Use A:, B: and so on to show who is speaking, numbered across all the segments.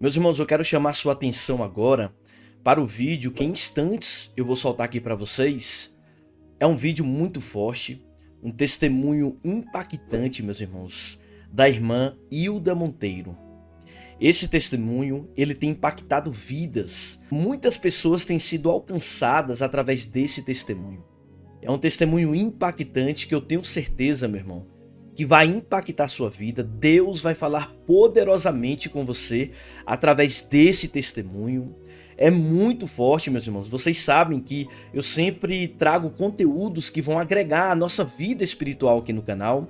A: Meus irmãos, eu quero chamar sua atenção agora para o vídeo que em instantes eu vou soltar aqui para vocês. É um vídeo muito forte, um testemunho impactante, meus irmãos, da irmã Hilda Monteiro. Esse testemunho, ele tem impactado vidas. Muitas pessoas têm sido alcançadas através desse testemunho. É um testemunho impactante que eu tenho certeza, meu irmão, que vai impactar a sua vida. Deus vai falar poderosamente com você através desse testemunho. É muito forte, meus irmãos. Vocês sabem que eu sempre trago conteúdos que vão agregar a nossa vida espiritual aqui no canal.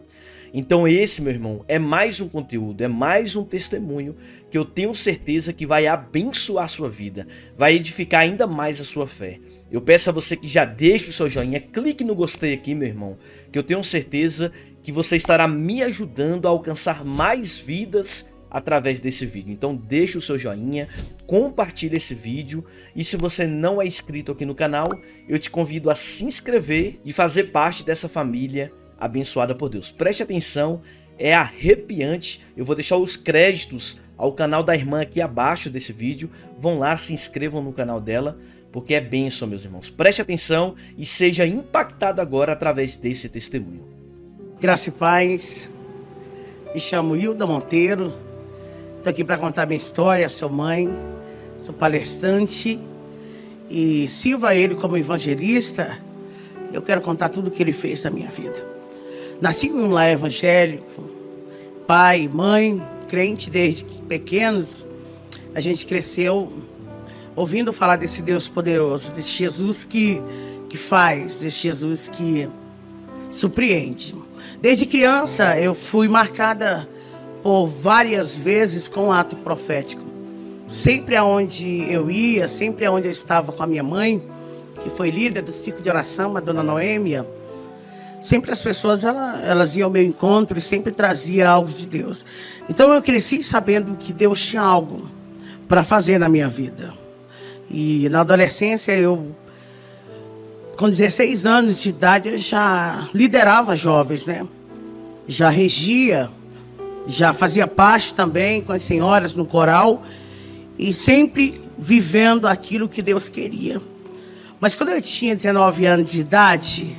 A: Então esse, meu irmão, é mais um conteúdo, é mais um testemunho que eu tenho certeza que vai abençoar a sua vida, vai edificar ainda mais a sua fé. Eu peço a você que já deixe o seu joinha, clique no gostei aqui, meu irmão, que eu tenho certeza que você estará me ajudando a alcançar mais vidas através desse vídeo. Então deixe o seu joinha, compartilhe esse vídeo e se você não é inscrito aqui no canal, eu te convido a se inscrever e fazer parte dessa família abençoada por Deus. Preste atenção, é arrepiante. Eu vou deixar os créditos ao canal da irmã aqui abaixo desse vídeo. Vão lá, se inscrevam no canal dela, porque é bênção, meus irmãos. Preste atenção e seja impactado agora através desse testemunho.
B: Graça e paz. Me chamo Hilda Monteiro. Estou aqui para contar minha história. Sou mãe, sou palestrante e sirvo a Ele como evangelista. Eu quero contar tudo o que Ele fez na minha vida. Nasci em um lar evangélico, pai, mãe, crente desde pequenos. A gente cresceu ouvindo falar desse Deus poderoso, desse Jesus que faz, desse Jesus que surpreende. Desde criança eu fui marcada por várias vezes com um ato profético. Sempre aonde eu ia, sempre aonde eu estava com a minha mãe, que foi líder do círculo de oração, a dona Noêmia, sempre as pessoas elas iam ao meu encontro e sempre trazia algo de Deus. Então eu cresci sabendo que Deus tinha algo para fazer na minha vida. E na adolescência, com 16 anos de idade, eu já liderava jovens, né? Já regia, já fazia parte também com as senhoras no coral e sempre vivendo aquilo que Deus queria. Mas quando eu tinha 19 anos de idade,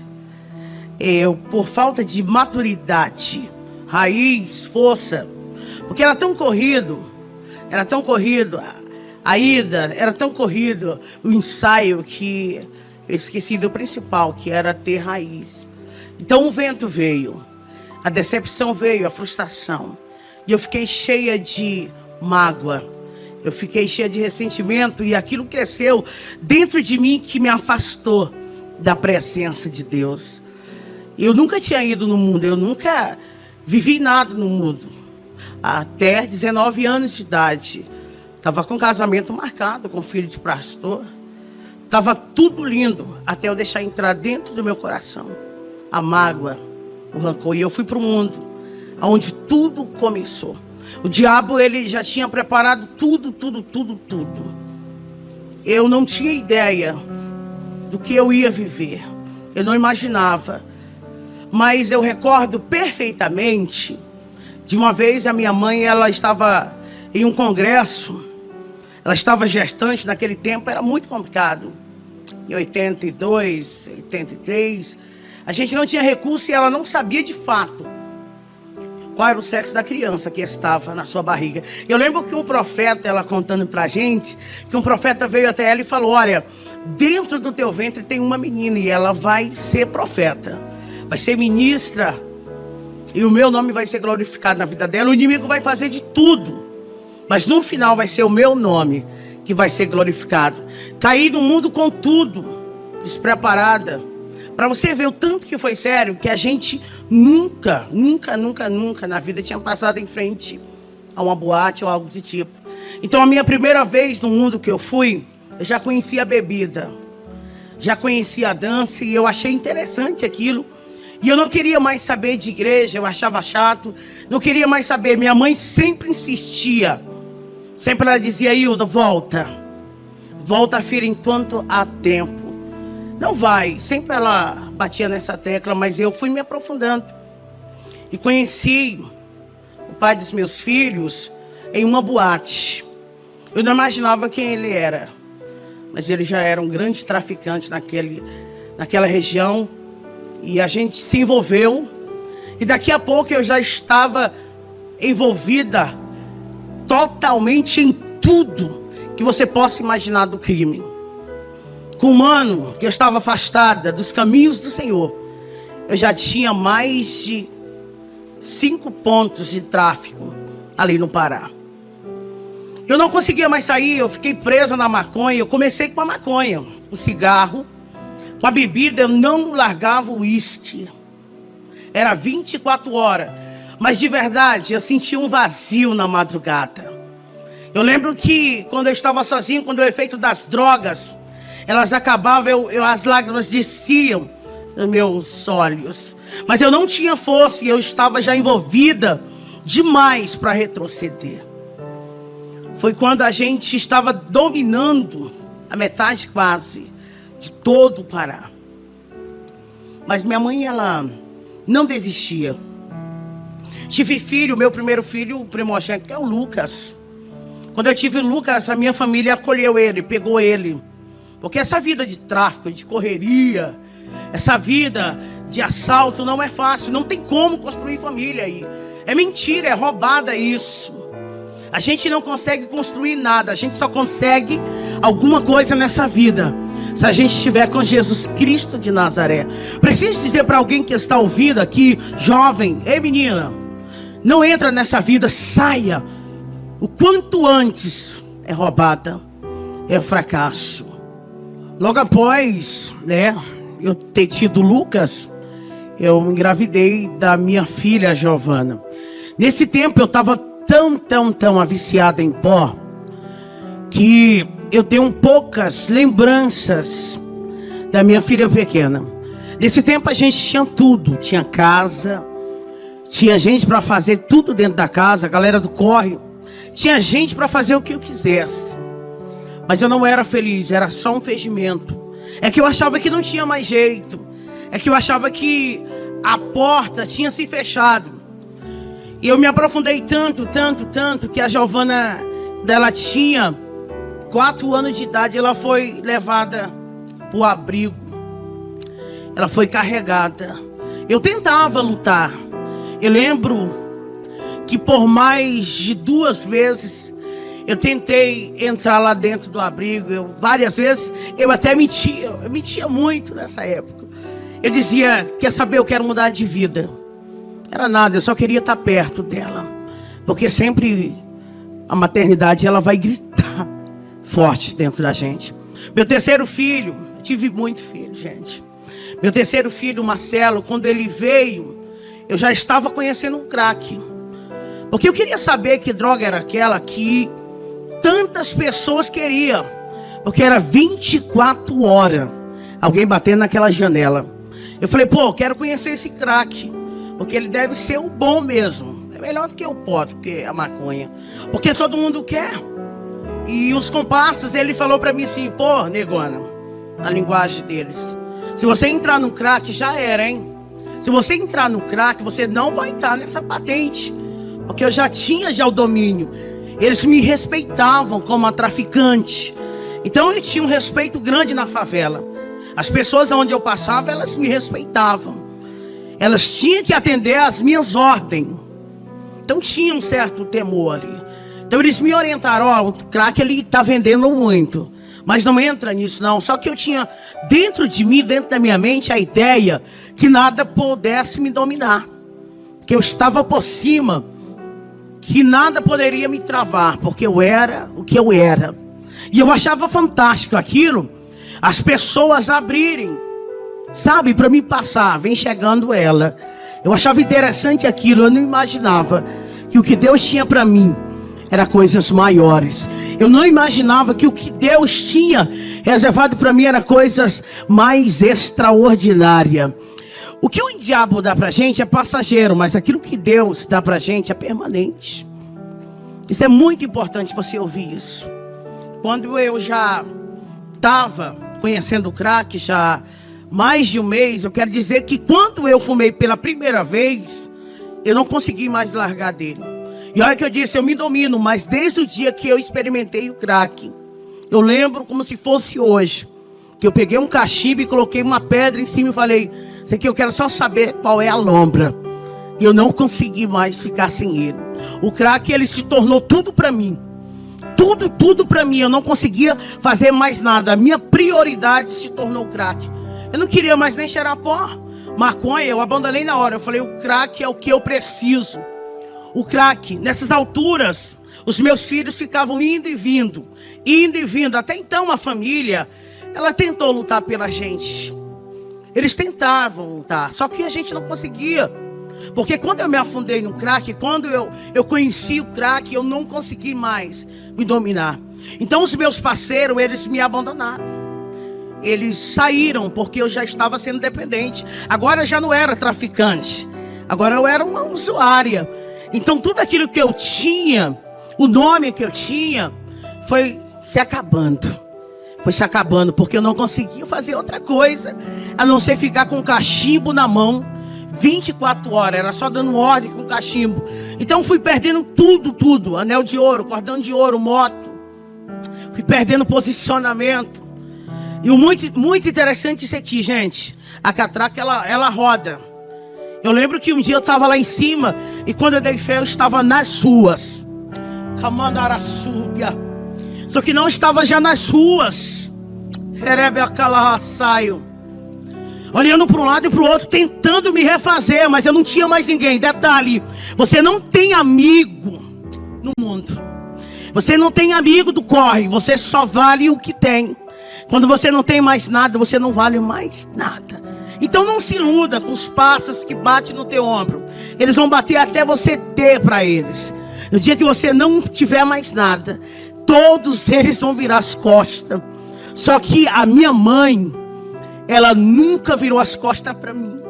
B: eu, por falta de maturidade, raiz, força, porque era tão corrido, a ida, era tão corrido o ensaio que eu esqueci do principal, que era ter raiz. Então o vento veio, a decepção veio, a frustração, e eu fiquei cheia de mágoa, eu fiquei cheia de ressentimento, e aquilo cresceu dentro de mim que me afastou da presença de Deus. Eu nunca tinha ido no mundo, eu nunca vivi nada no mundo. Até 19 anos de idade, estava com casamento marcado, com filho de pastor. Estava tudo lindo, até eu deixar entrar dentro do meu coração a mágoa, o rancor. E eu fui para o mundo, onde tudo começou. O diabo, ele já tinha preparado tudo. Eu não tinha ideia do que eu ia viver. Eu não imaginava. Mas eu recordo perfeitamente de uma vez a minha mãe, ela estava em um congresso, ela estava gestante, naquele tempo era muito complicado. Em 82, 83, a gente não tinha recurso e ela não sabia de fato qual era o sexo da criança que estava na sua barriga. Eu lembro que um profeta, ela contando pra gente, que um profeta veio até ela e falou: olha, dentro do teu ventre tem uma menina e ela vai ser profeta. Vai ser ministra e o meu nome vai ser glorificado na vida dela. O inimigo vai fazer de tudo, mas no final vai ser o meu nome que vai ser glorificado. Caí no mundo com tudo, despreparada. Para você ver o tanto que foi sério, que a gente nunca na vida tinha passado em frente a uma boate ou algo do tipo. Então a minha primeira vez no mundo que eu fui, eu já conhecia a bebida, já conhecia a dança e eu achei interessante aquilo. E eu não queria mais saber de igreja, eu achava chato, não queria mais saber. Minha mãe sempre insistia, sempre ela dizia: Hilda, volta, filha, enquanto há tempo. Não vai, sempre ela batia nessa tecla, mas eu fui me aprofundando. E conheci o pai dos meus filhos em uma boate. Eu não imaginava quem ele era, mas ele já era um grande traficante naquela região. E a gente se envolveu. E daqui a pouco eu já estava envolvida totalmente em tudo que você possa imaginar do crime. Com um ano que eu estava afastada dos caminhos do Senhor, eu já tinha mais de 5 pontos de tráfico ali no Pará. Eu não conseguia mais sair, eu fiquei presa na maconha. Eu comecei com a maconha, o cigarro, com a bebida. Eu não largava o uísque. Era 24 horas. Mas de verdade, eu sentia um vazio na madrugada. Eu lembro que quando eu estava sozinho, quando o efeito das drogas, elas acabavam, as lágrimas desciam nos meus olhos. Mas eu não tinha força e eu estava já envolvida demais para retroceder. Foi quando a gente estava dominando a metade quase de todo o Pará. Mas minha mãe, ela não desistia. Tive filho, meu primeiro filho, o primogênito, que é o Lucas. Quando eu tive o Lucas, a minha família acolheu ele, pegou ele. Porque essa vida de tráfico, de correria, essa vida de assalto não é fácil. Não tem como construir família aí. É mentira, é roubada isso. A gente não consegue construir nada. A gente só consegue alguma coisa nessa vida se a gente estiver com Jesus Cristo de Nazaré. Preciso dizer para alguém que está ouvindo aqui, jovem: ei menina, não entra nessa vida, saia. O quanto antes é roubada, é fracasso. Logo após, eu ter tido Lucas, eu engravidei da minha filha Giovana. Nesse tempo eu estava tão aviciada em pó, que eu tenho poucas lembranças da minha filha pequena. Nesse tempo a gente tinha tudo, tinha casa, tinha gente para fazer tudo dentro da casa, a galera do corre, tinha gente para fazer o que eu quisesse. Mas eu não era feliz, era só um fingimento. É que eu achava que não tinha mais jeito, é que eu achava que a porta tinha se fechado. E eu me aprofundei tanto, que a Giovana, dela tinha 4 anos de idade, ela foi levada para o abrigo. Ela foi carregada. Eu tentava lutar. Eu lembro que por mais de 2 vezes eu tentei entrar lá dentro do abrigo. Várias vezes eu até mentia. Eu mentia muito nessa época. Eu dizia: quer saber, eu quero mudar de vida. Era nada, eu só queria estar perto dela. Porque sempre a maternidade, ela vai gritar forte dentro da gente. Meu terceiro filho, tive muito filho, gente. Meu terceiro filho, Marcelo, quando ele veio, eu já estava conhecendo um crack. Porque eu queria saber que droga era aquela que tantas pessoas queriam. Porque era 24 horas alguém batendo naquela janela. Eu falei: pô, eu quero conhecer esse crack. Porque ele deve ser o bom mesmo. É melhor do que o pó, do que a maconha. Porque todo mundo quer. E os comparsas, ele falou pra mim assim: pô, negona, na linguagem deles, se você entrar no crack, já era, hein? Se você entrar no crack, você não vai estar nessa patente. Porque eu já tinha o domínio. Eles me respeitavam como a traficante. Então eu tinha um respeito grande na favela. As pessoas onde eu passava, elas me respeitavam. Elas tinham que atender às minhas ordens. Então tinha um certo temor ali. Então eles me orientaram: ó, o crack ele está vendendo muito, mas não entra nisso não. Só que eu tinha dentro de mim, dentro da minha mente, a ideia que nada pudesse me dominar. Que eu estava por cima, que nada poderia me travar, porque eu era o que eu era. E eu achava fantástico aquilo, as pessoas abrirem, sabe, para me passar, vem chegando ela. Eu achava interessante aquilo, eu não imaginava que o que Deus tinha para mim era coisas maiores. Eu não imaginava que o que Deus tinha reservado para mim era coisas mais extraordinárias. O que o diabo dá pra gente é passageiro, mas aquilo que Deus dá pra gente é permanente. Isso é muito importante você ouvir isso. Quando eu já estava conhecendo o crack, já mais de um mês, eu quero dizer que quando eu fumei pela primeira vez, eu não consegui mais largar dele. E olha que eu disse, eu me domino, mas desde o dia que eu experimentei o crack, eu lembro como se fosse hoje, que eu peguei um cachimbo e coloquei uma pedra em cima e falei, isso aqui eu quero só saber qual é a lombra. E eu não consegui mais ficar sem ele. O crack, ele se tornou tudo para mim. Tudo para mim. Eu não conseguia fazer mais nada. A minha prioridade se tornou o crack. Eu não queria mais nem cheirar pó. Maconha, eu abandonei na hora. Eu falei, o crack é o que eu preciso. O crack, nessas alturas, os meus filhos ficavam indo e vindo. Indo e vindo. Até então a família, ela tentou lutar pela gente. Eles tentavam lutar, só que a gente não conseguia. Porque quando eu me afundei no crack, quando eu conheci o crack, eu não consegui mais me dominar. Então os meus parceiros, eles me abandonaram. Eles saíram porque eu já estava sendo dependente. Agora eu já não era traficante. Agora eu era uma usuária. Então tudo aquilo que eu tinha, o nome que eu tinha, foi se acabando. Foi se acabando porque eu não conseguia fazer outra coisa a não ser ficar com o cachimbo na mão 24 horas, era só dando ordem com o cachimbo. Então fui perdendo tudo, anel de ouro, cordão de ouro, moto. Fui perdendo posicionamento. E o muito interessante isso aqui, gente. A catraca, ela roda. Eu lembro que um dia eu estava lá em cima e quando eu dei fé, eu estava nas ruas. Camandaraçúbia. Só que não estava já nas ruas. Olhando para um lado e para o outro, tentando me refazer, mas eu não tinha mais ninguém. Detalhe, você não tem amigo no mundo. Você não tem amigo do corre, você só vale o que tem. Quando você não tem mais nada, você não vale mais nada. Então não se iluda com os pássaros que batem no teu ombro. Eles vão bater até você ter para eles. No dia que você não tiver mais nada, todos eles vão virar as costas. Só que a minha mãe, ela nunca virou as costas para mim.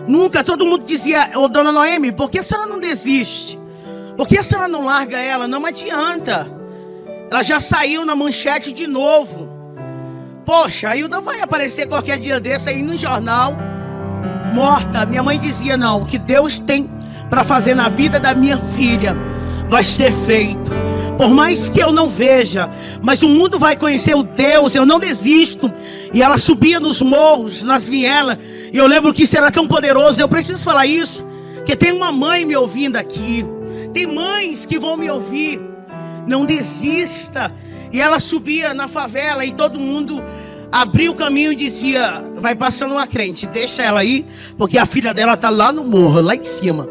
B: Nunca. Todo mundo dizia, ô dona Noemi, por que a senhora não desiste? Por que a senhora não larga ela? Não adianta. Ela já saiu na manchete de novo. Poxa, a Hilda vai aparecer qualquer dia desse aí no jornal, morta. Minha mãe dizia, não, o que Deus tem para fazer na vida da minha filha vai ser feito. Por mais que eu não veja, mas o mundo vai conhecer o Deus, eu não desisto. E ela subia nos morros, nas vielas, e eu lembro que isso era tão poderoso. Eu preciso falar isso, porque tem uma mãe me ouvindo aqui. Tem mães que vão me ouvir. Não desista. E ela subia na favela e todo mundo abria o caminho e dizia, vai passando uma crente, deixa ela aí, porque a filha dela está lá no morro, lá em cima.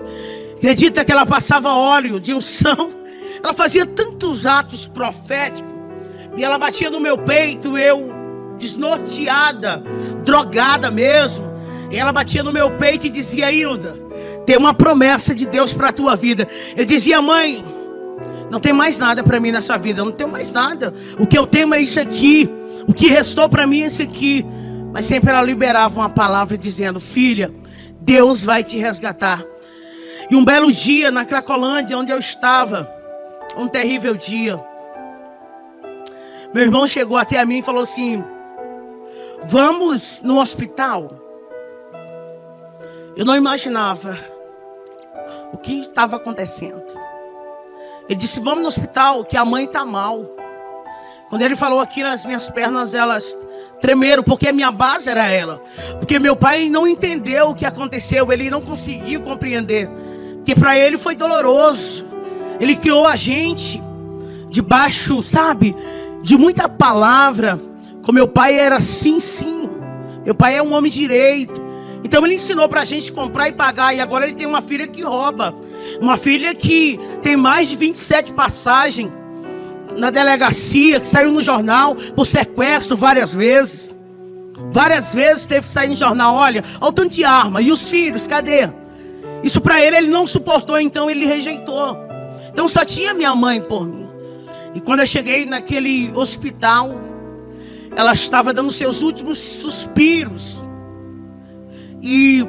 B: Acredita que ela passava óleo de unção? Ela fazia tantos atos proféticos. E ela batia no meu peito, eu desnorteada, drogada mesmo. E ela batia no meu peito e dizia, Hilda, tem uma promessa de Deus para a tua vida. Eu dizia, mãe, não tem mais nada para mim nessa vida. Eu não tenho mais nada. O que eu tenho é isso aqui. O que restou para mim é isso aqui. Mas sempre ela liberava uma palavra dizendo, filha, Deus vai te resgatar. E um belo dia na Cracolândia, onde eu estava, um terrível dia, meu irmão chegou até a mim e falou assim, vamos no hospital. Eu não imaginava o que estava acontecendo. Ele disse, vamos no hospital, que a mãe está mal. Quando ele falou aquilo, as minhas pernas, elas tremeram, porque a minha base era ela. Porque meu pai não entendeu o que aconteceu, ele não conseguiu compreender. Porque para ele foi doloroso. Ele criou a gente debaixo, sabe, de muita palavra. Com meu pai era sim, sim. Meu pai é um homem direito. Então ele ensinou pra gente comprar e pagar. E agora ele tem uma filha que rouba. Uma filha que tem mais de 27 passagens na delegacia, que saiu no jornal por sequestro várias vezes. Várias vezes teve que sair no jornal. Olha o tanto de arma. E os filhos, cadê? Isso pra ele não suportou, então ele rejeitou. Então só tinha minha mãe por mim. E quando eu cheguei naquele hospital, ela estava dando seus últimos suspiros. E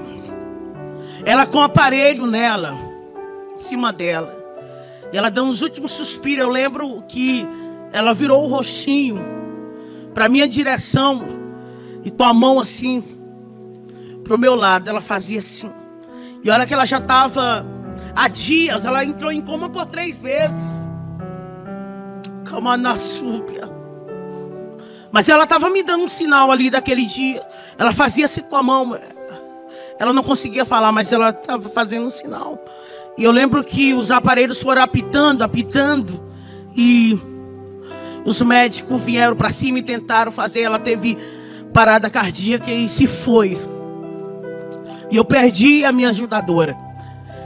B: ela com o aparelho nela, em cima dela. E ela dando os últimos suspiros. Eu lembro que ela virou o rostinho para minha direção. E com a mão assim, pro meu lado, ela fazia assim. E olha que ela já estava há dias. Ela entrou em coma por 3 vezes. Calma na súbia. Mas ela estava me dando um sinal ali daquele dia. Ela fazia assim com a mão. Ela não conseguia falar, mas ela estava fazendo um sinal. E eu lembro que os aparelhos foram apitando. E os médicos vieram para cima e tentaram fazer. Ela teve parada cardíaca e se foi. E eu perdi a minha ajudadora.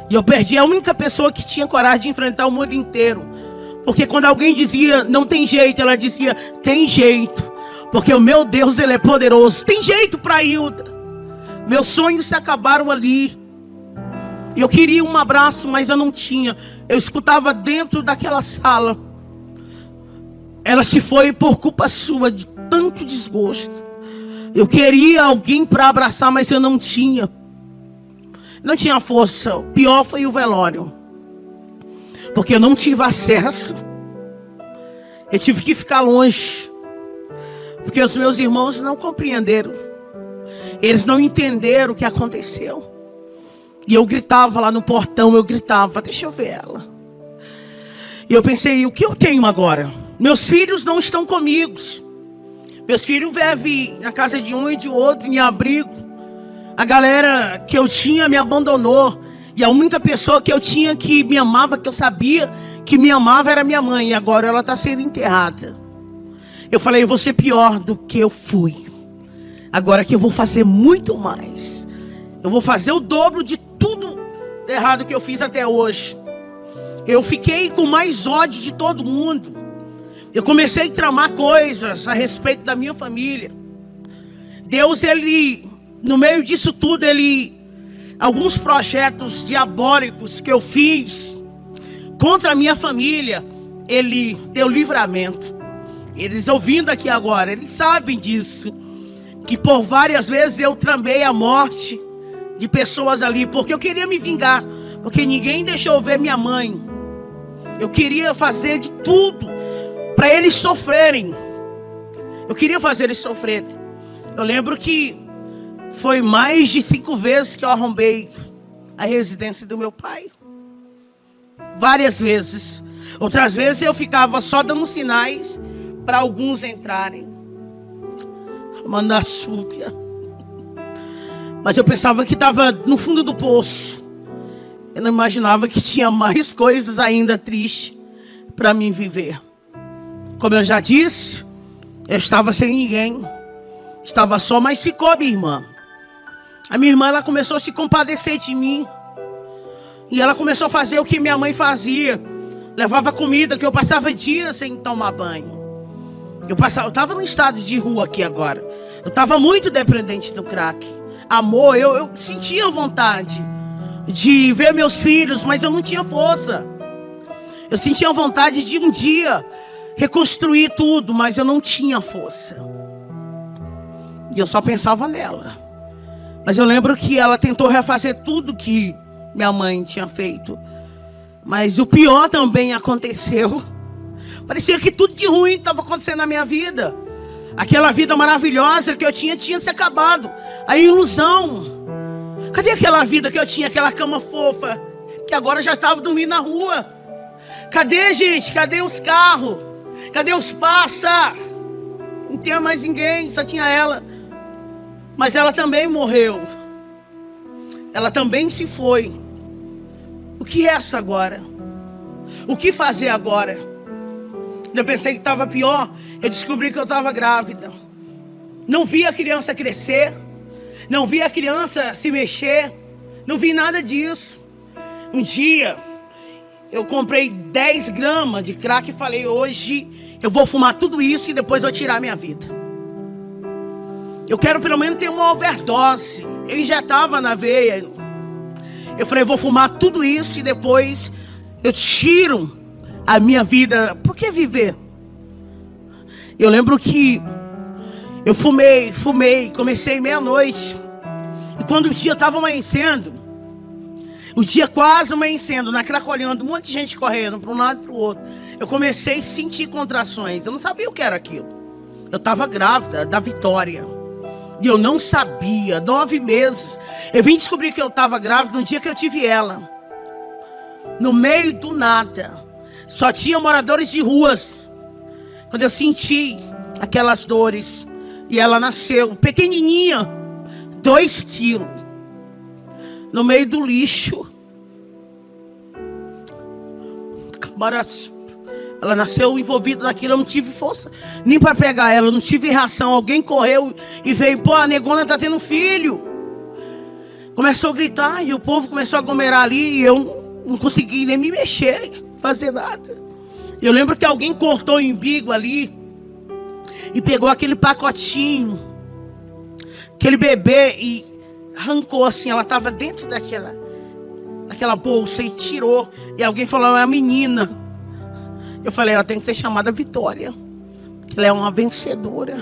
B: E eu perdi a única pessoa que tinha coragem de enfrentar o mundo inteiro. Porque quando alguém dizia, não tem jeito, ela dizia, tem jeito. Porque o meu Deus, Ele é poderoso. Tem jeito para Hilda. Meus sonhos se acabaram ali. Eu queria um abraço, mas eu não tinha. Eu escutava dentro daquela sala. Ela se foi por culpa sua, de tanto desgosto. Eu queria alguém para abraçar, mas eu não tinha. Não tinha força. O pior foi o velório. Porque eu não tive acesso. Eu tive que ficar longe. Porque os meus irmãos não compreenderam. Eles não entenderam o que aconteceu. E eu gritava lá no portão, eu gritava, deixa eu ver ela. E eu pensei, o que eu tenho agora? Meus filhos não estão comigo. Meus filhos vivem na casa de um e de outro, em abrigo. A galera que eu tinha me abandonou. E a única pessoa que eu tinha que me amava, que eu sabia que me amava, era minha mãe. E agora ela está sendo enterrada. Eu falei, eu vou ser pior do que eu fui. Agora que eu vou fazer muito mais. Eu vou fazer o dobro de tudo errado que eu fiz até hoje. Eu fiquei com mais ódio de todo mundo. Eu comecei a tramar coisas a respeito da minha família. Deus, Ele, no meio disso tudo, alguns projetos diabólicos que eu fiz contra a minha família, Ele deu livramento. Eles ouvindo aqui agora, eles sabem disso. Que por várias vezes eu tramei a morte de pessoas ali, porque eu queria me vingar. Porque ninguém deixou ver minha mãe. Eu queria fazer de tudo para eles sofrerem. Eu queria fazer eles sofrerem. Eu lembro que foi mais de 5 vezes que eu arrombei a residência do meu pai. Várias vezes. Outras vezes eu ficava só dando sinais para alguns entrarem. Mandassúbia. Mas eu pensava que estava no fundo do poço. Eu não imaginava que tinha mais coisas ainda tristes para mim viver. Como eu já disse, eu estava sem ninguém. Estava só, mas ficou a minha irmã. A minha irmã, ela começou a se compadecer de mim. E ela começou a fazer o que minha mãe fazia. Levava comida, que eu passava dias sem tomar banho. Eu estava num estado de rua aqui agora. Eu estava muito dependente do crack. Amor, eu sentia vontade de ver meus filhos, mas eu não tinha força. Eu sentia vontade de um dia reconstruir tudo, mas eu não tinha força. E eu só pensava nela. Mas eu lembro que ela tentou refazer tudo que minha mãe tinha feito. Mas o pior também aconteceu. Parecia que tudo de ruim estava acontecendo na minha vida. Aquela vida maravilhosa que eu tinha se acabado. A ilusão. Cadê aquela vida que eu tinha, aquela cama fofa, que agora já estava dormindo na rua? Cadê, gente? Cadê os carros? Cadê os pássaros? Não tinha mais ninguém, só tinha ela. Mas ela também morreu. Ela também se foi. O que é essa agora? O que fazer agora? Eu pensei que estava pior. Eu descobri que eu estava grávida. Não vi a criança crescer. Não vi a criança se mexer. Não vi nada disso. Um dia, eu comprei 10 gramas de crack e falei, hoje eu vou fumar tudo isso e depois eu tirar minha vida. Eu quero pelo menos ter uma overdose. Eu injetava na veia. Eu falei, eu vou fumar tudo isso e depois eu tiro a minha vida. Por que viver? Eu lembro que eu fumei, comecei meia-noite. E quando o dia estava amanhecendo, o dia quase amanhecendo, na Cracolândia, um monte de gente correndo para um lado e para o outro, eu comecei a sentir contrações. Eu não sabia o que era aquilo. Eu estava grávida da Vitória. E eu não sabia, 9 meses. Eu vim descobrir que eu estava grávida no dia que eu tive ela. no meio do nada. Só tinha moradores de ruas. Quando eu senti aquelas dores. E ela nasceu pequenininha, 2 quilos, no meio do lixo. Ela nasceu envolvida naquilo. Eu não tive força nem para pegar ela, eu não tive reação. Alguém correu e veio: pô, a negona tá tendo filho. Começou a gritar e o povo começou a aglomerar ali. E eu não consegui nem me mexer, fazer nada. Eu lembro que alguém cortou o umbigo ali e pegou aquele pacotinho, aquele bebê, e arrancou assim. Ela estava dentro daquela bolsa e tirou. E alguém falou: é a menina. Eu falei: ela tem que ser chamada Vitória, porque ela é uma vencedora.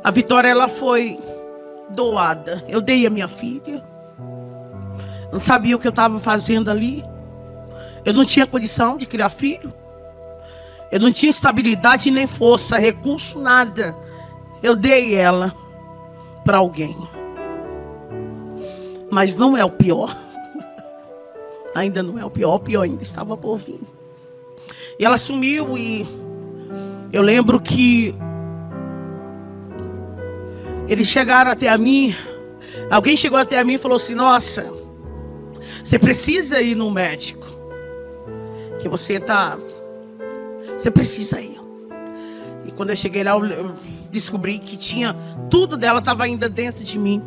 B: A Vitória, ela foi doada. Eu dei a minha filha. Não sabia o que eu estava fazendo ali. Eu não tinha condição de criar filho. Eu não tinha estabilidade nem força, recurso, nada. Eu dei ela para alguém. Mas não é o pior. Ainda não é o pior. O pior ainda estava por vir. E ela sumiu. E eu lembro que eles chegaram até a mim. Alguém chegou até a mim e falou assim: nossa, você precisa ir no médico, que você precisa ir. E quando eu cheguei lá, eu descobri que tinha tudo dela, estava ainda dentro de mim.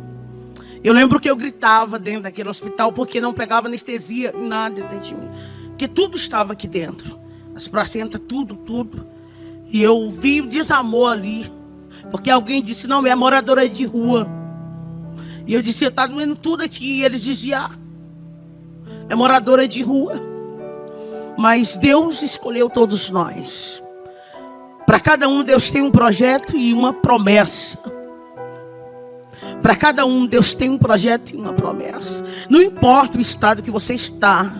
B: Eu lembro que eu gritava dentro daquele hospital, porque não pegava anestesia, nada dentro de mim, porque tudo estava aqui dentro, as placentas, tudo. E eu vi o desamor ali, porque alguém disse: não, é moradora de rua. E eu disse: está doendo tudo aqui. E eles diziam: é moradora de rua. Mas Deus escolheu todos nós. Para cada um, Deus tem um projeto e uma promessa. Para cada um, Deus tem um projeto e uma promessa. Não importa o estado que você está.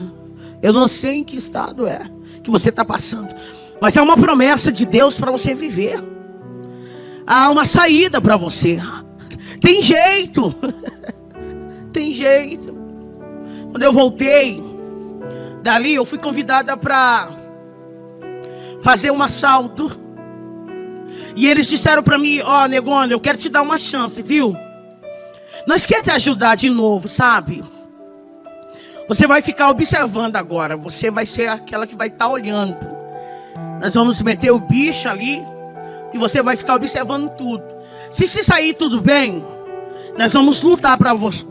B: Eu não sei em que estado é que você está passando, mas é uma promessa de Deus para você viver. Há uma saída para você. Tem jeito. Tem jeito. Quando eu voltei dali, eu fui convidada para fazer um assalto. E eles disseram para mim: ó, negona, eu quero te dar uma chance, viu? Nós queremos te ajudar de novo, sabe? Você vai ficar observando agora. Você vai ser aquela que vai estar olhando. Nós vamos meter o bicho ali e você vai ficar observando tudo. Se sair tudo bem, nós vamos lutar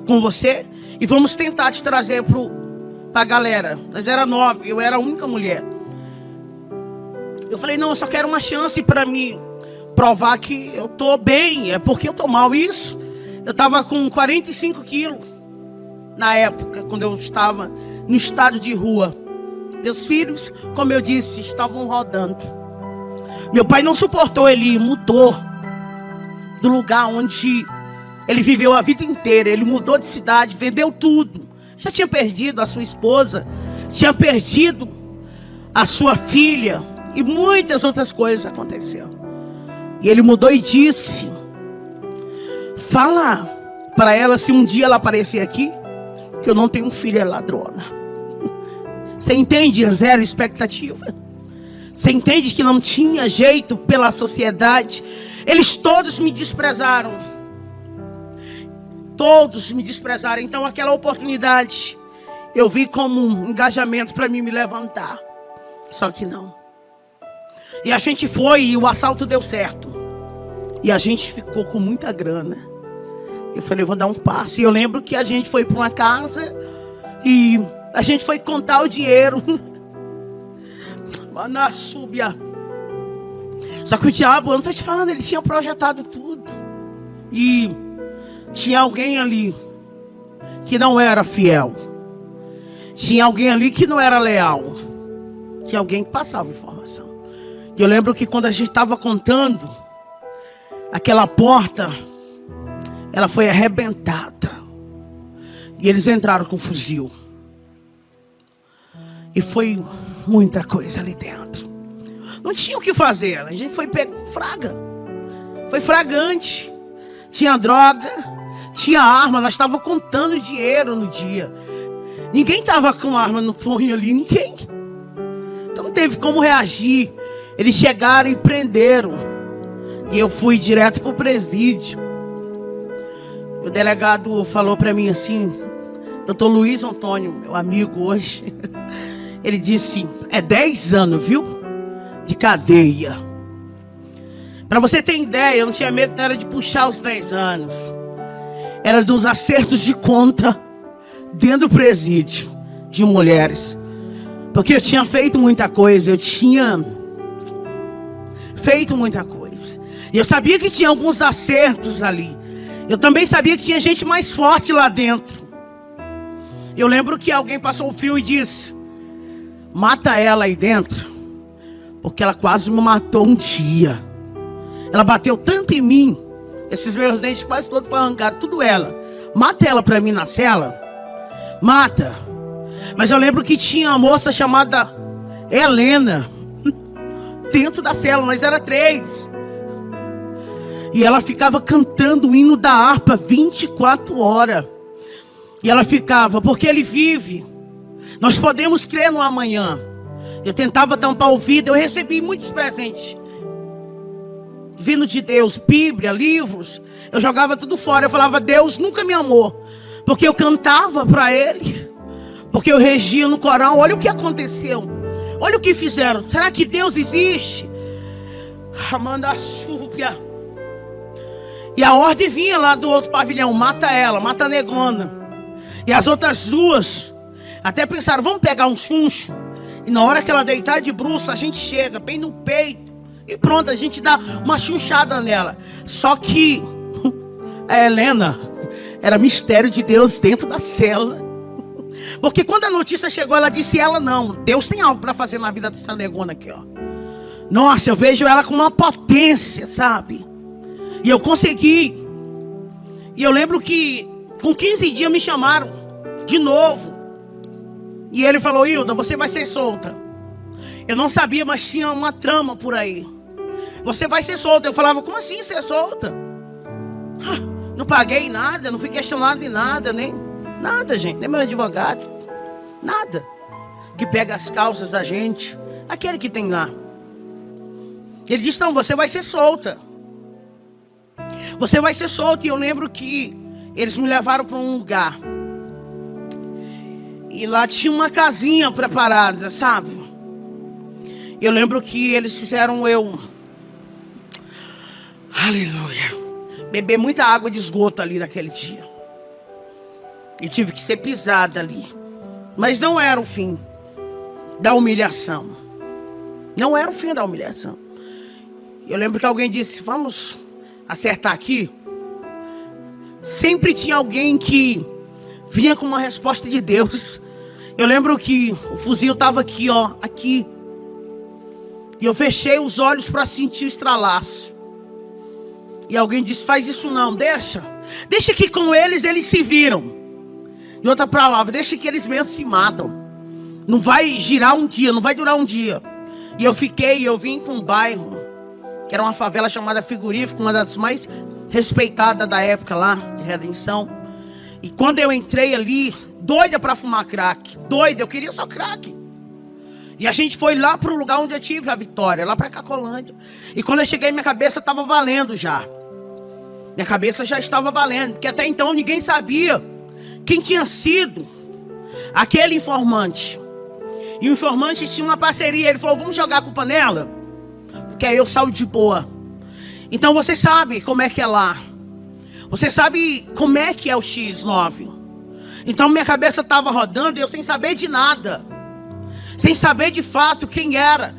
B: com você e vamos tentar te trazer para a galera. Nós era 9, eu era a única mulher. Eu falei: não, eu só quero uma chance para me provar que eu tô bem. É porque eu tô mal. Isso, eu estava com 45 quilos na época, quando eu estava no estado de rua. Meus filhos, como eu disse, estavam rodando. Meu pai não suportou, ele mudou do lugar onde ele viveu a vida inteira. Ele mudou de cidade, vendeu tudo. Já tinha perdido a sua esposa, tinha perdido a sua filha e muitas outras coisas aconteceram. E ele mudou e disse: fala para ela, se um dia ela aparecer aqui, que eu não tenho filha ladrona. Você entende? Zero expectativa. Você entende que não tinha jeito pela sociedade. Eles todos me desprezaram. Todos me desprezaram. Então aquela oportunidade eu vi como um engajamento para mim me levantar. Só que não. E a gente foi e o assalto deu certo. E a gente ficou com muita grana. Eu falei: vou dar um passo. E eu lembro que a gente foi para uma casa e a gente foi contar o dinheiro. Só que o diabo, eu não estou te falando, ele tinha projetado tudo. E tinha alguém ali que não era fiel. Tinha alguém ali que não era leal. Tinha alguém que passava informação. E eu lembro que quando a gente estava contando, aquela porta, ela foi arrebentada. E eles entraram com fuzil. E foi muita coisa ali dentro. Não tinha o que fazer. A gente foi pego com fraga. Foi fragante. Tinha droga, tinha arma. Nós estávamos contando dinheiro no dia. Ninguém estava com arma no punho ali, ninguém. Então não teve como reagir. Eles chegaram e prenderam. E eu fui direto pro presídio. O delegado falou para mim assim, Dr. Luiz Antônio, meu amigo hoje, ele disse, é 10 anos, viu? De cadeia. Para você ter ideia, eu não tinha medo, não era de puxar os 10 anos. Era dos acertos de conta dentro do presídio de mulheres. Porque eu tinha feito muita coisa, E eu sabia que tinha alguns acertos ali. Eu também sabia que tinha gente mais forte lá dentro. Eu lembro que alguém passou o fio e disse, mata ela aí dentro, porque ela quase me matou um dia. Ela bateu tanto em mim, esses meus dentes quase todos foram arrancados, tudo ela. Mata ela pra mim na cela. Mata. Mas eu lembro que tinha uma moça chamada Helena dentro da cela, nós era 3. E ela ficava cantando o hino da harpa 24 horas. E ela ficava, porque ele vive. Nós podemos crer no amanhã. Eu tentava tampar o ouvido, eu recebi muitos presentes vindo de Deus, Bíblia, livros. Eu jogava tudo fora, eu falava, Deus nunca me amou. Porque eu cantava para Ele. Porque eu regia no coral, olha o que aconteceu. Olha o que fizeram. Será que Deus existe? Amanda Súpia. E a ordem vinha lá do outro pavilhão, mata ela, mata a negona. E as outras duas até pensaram, vamos pegar um chuncho. E na hora que ela deitar de bruça, a gente chega bem no peito. E pronto, a gente dá uma chunchada nela. Só que a Helena era mistério de Deus dentro da cela. Porque quando a notícia chegou, ela disse, ela não, Deus tem algo para fazer na vida dessa negona aqui, ó. Nossa, eu vejo ela com uma potência, sabe? E eu consegui. E eu lembro que com 15 dias me chamaram de novo. E ele falou, Hilda, você vai ser solta. Eu não sabia, mas tinha uma trama por aí. Você vai ser solta. Eu falava, como assim ser solta? Não paguei nada, não fui questionado de nada, nem nada, gente. Nem meu advogado. Nada. Que pega as causas da gente. Aquele que tem lá. Ele disse, não, você vai ser solta. Você vai ser solta. E eu lembro que eles me levaram para um lugar. E lá tinha uma casinha preparada, sabe? Eu lembro que eles fizeram eu... Aleluia. Beber muita água de esgoto ali naquele dia. E tive que ser pisada ali. Mas não era o fim da humilhação. Não era o fim da humilhação. Eu lembro que alguém disse, vamos acertar aqui. Sempre tinha alguém que vinha com uma resposta de Deus. Eu lembro que o fuzil estava aqui, ó, aqui. E eu fechei os olhos para sentir o estralaço. E alguém disse, faz isso não, deixa. Deixa que com eles se viram. Em outra palavra, deixa que eles mesmos se matam. Não vai girar um dia, não vai durar um dia. E eu vim para um bairro, que era uma favela chamada Frigorífico, uma das mais respeitadas da época lá, de Redenção. E quando eu entrei ali, doida para fumar crack, doida, eu queria só crack. E a gente foi lá para o lugar onde eu tive a vitória, lá para Cacolândia. E quando eu cheguei, minha cabeça estava valendo já. Minha cabeça já estava valendo, porque até então ninguém sabia quem tinha sido aquele informante. E o informante tinha uma parceria, ele falou, vamos jogar a culpa nela? Porque aí eu saio de boa. Então você sabe como é que é lá. Você sabe como é que é o X9. Então minha cabeça estava rodando e eu sem saber de nada. Sem saber de fato quem era.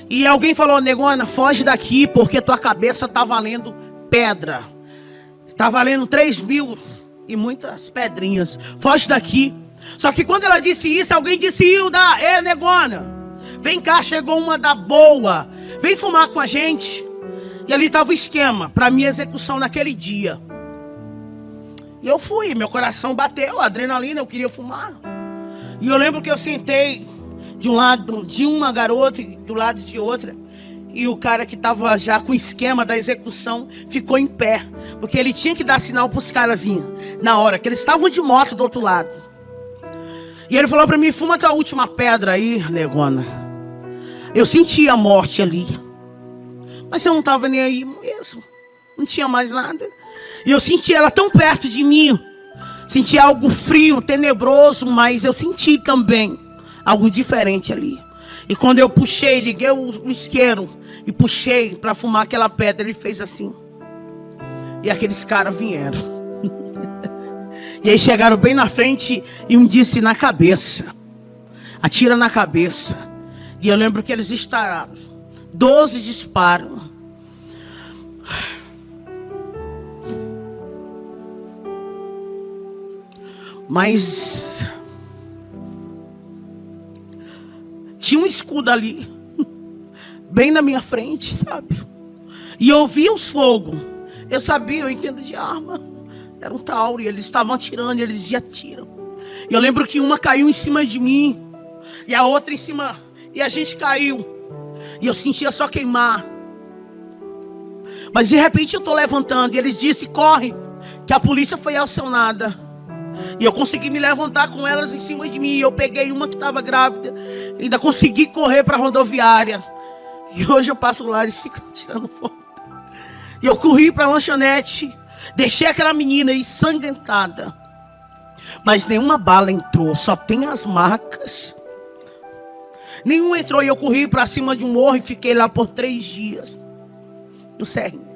B: E alguém falou, negona, foge daqui porque tua cabeça está valendo pedra. Está valendo 3.000 e muitas pedrinhas. Foge daqui. Só que quando ela disse isso, alguém disse, Hilda, negona, vem cá, chegou uma da boa. Vem fumar com a gente. E ali estava o esquema para minha execução naquele dia. E eu fui, meu coração bateu, adrenalina, eu queria fumar. E eu lembro que eu sentei de um lado de uma garota e do lado de outra. E o cara que estava já com o esquema da execução ficou em pé. Porque ele tinha que dar sinal para os caras virem na hora, que eles estavam de moto do outro lado. E ele falou para mim: fuma tua última pedra aí, negona. Eu senti a morte ali, mas eu não estava nem aí mesmo. Não tinha mais nada. E eu senti ela tão perto de mim. Senti algo frio, tenebroso, mas eu senti também algo diferente ali. E quando eu puxei, liguei o isqueiro e puxei para fumar aquela pedra, ele fez assim. E aqueles caras vieram. E aí chegaram bem na frente e um disse na cabeça. Atira na cabeça. E eu lembro que eles estouraram 12 disparos. Mas tinha um escudo ali, bem na minha frente, sabe? E eu via os fogos. Eu sabia, eu entendo de arma. Era um Tauri, eles estavam atirando e eles já atiram. E eu lembro que uma caiu em cima de mim e a outra em cima, e a gente caiu. E eu sentia só queimar. Mas de repente eu tô levantando e eles disseram: corre, que a polícia foi acionada. E eu consegui me levantar com elas em cima de mim. Eu peguei uma que estava grávida, ainda consegui correr para a rodoviária. E hoje eu passo lá e fico tirando foto. E eu corri para a lanchonete, deixei aquela menina ensanguentada, mas nenhuma bala entrou, só tem as marcas. Nenhum entrou. E eu corri para cima de um morro e fiquei lá por 3 dias no Serrinha,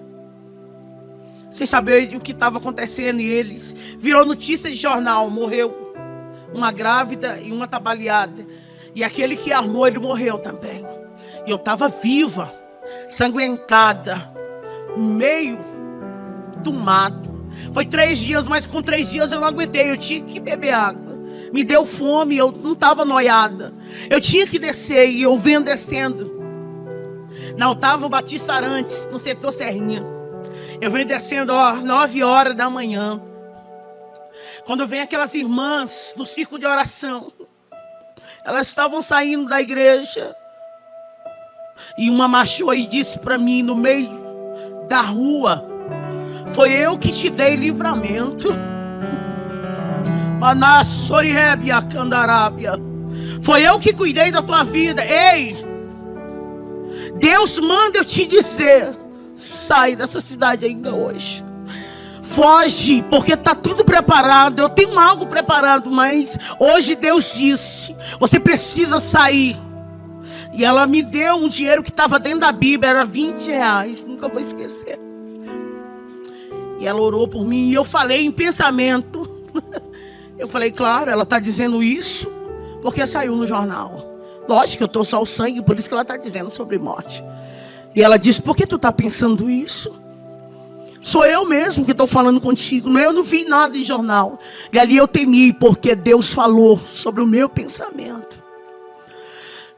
B: sem saber o que estava acontecendo. E eles virou notícia de jornal: morreu uma grávida e uma baleada. E aquele que armou, ele morreu também. E eu estava viva, sanguentada, meio do mato. Foi 3 dias, mas com 3 dias eu não aguentei. Eu tinha que beber água. Me deu fome, eu não estava noiada. Eu tinha que descer e eu venho descendo. Na Otávio Batista Arantes, no setor Serrinha. Eu venho descendo, 9 horas da manhã. Quando vem aquelas irmãs no círculo de oração, elas estavam saindo da igreja. E uma marchou e disse para mim no meio da rua: foi eu que te dei livramento. Manassorihebia Candarábia. Foi eu que cuidei da tua vida. Ei, Deus manda eu te dizer: sai dessa cidade ainda hoje. Foge, porque está tudo preparado. Eu tenho algo preparado, mas hoje Deus disse: você precisa sair. E ela me deu um dinheiro que estava dentro da Bíblia, era R$20, nunca vou esquecer. E ela orou por mim e eu falei em pensamento. Eu falei: claro, ela está dizendo isso porque saiu no jornal. Lógico que eu estou só o sangue, por isso que ela está dizendo sobre morte. E ela disse: por que tu está pensando isso? Sou eu mesmo que estou falando contigo. Eu não vi nada em jornal. E ali eu temi, porque Deus falou sobre o meu pensamento.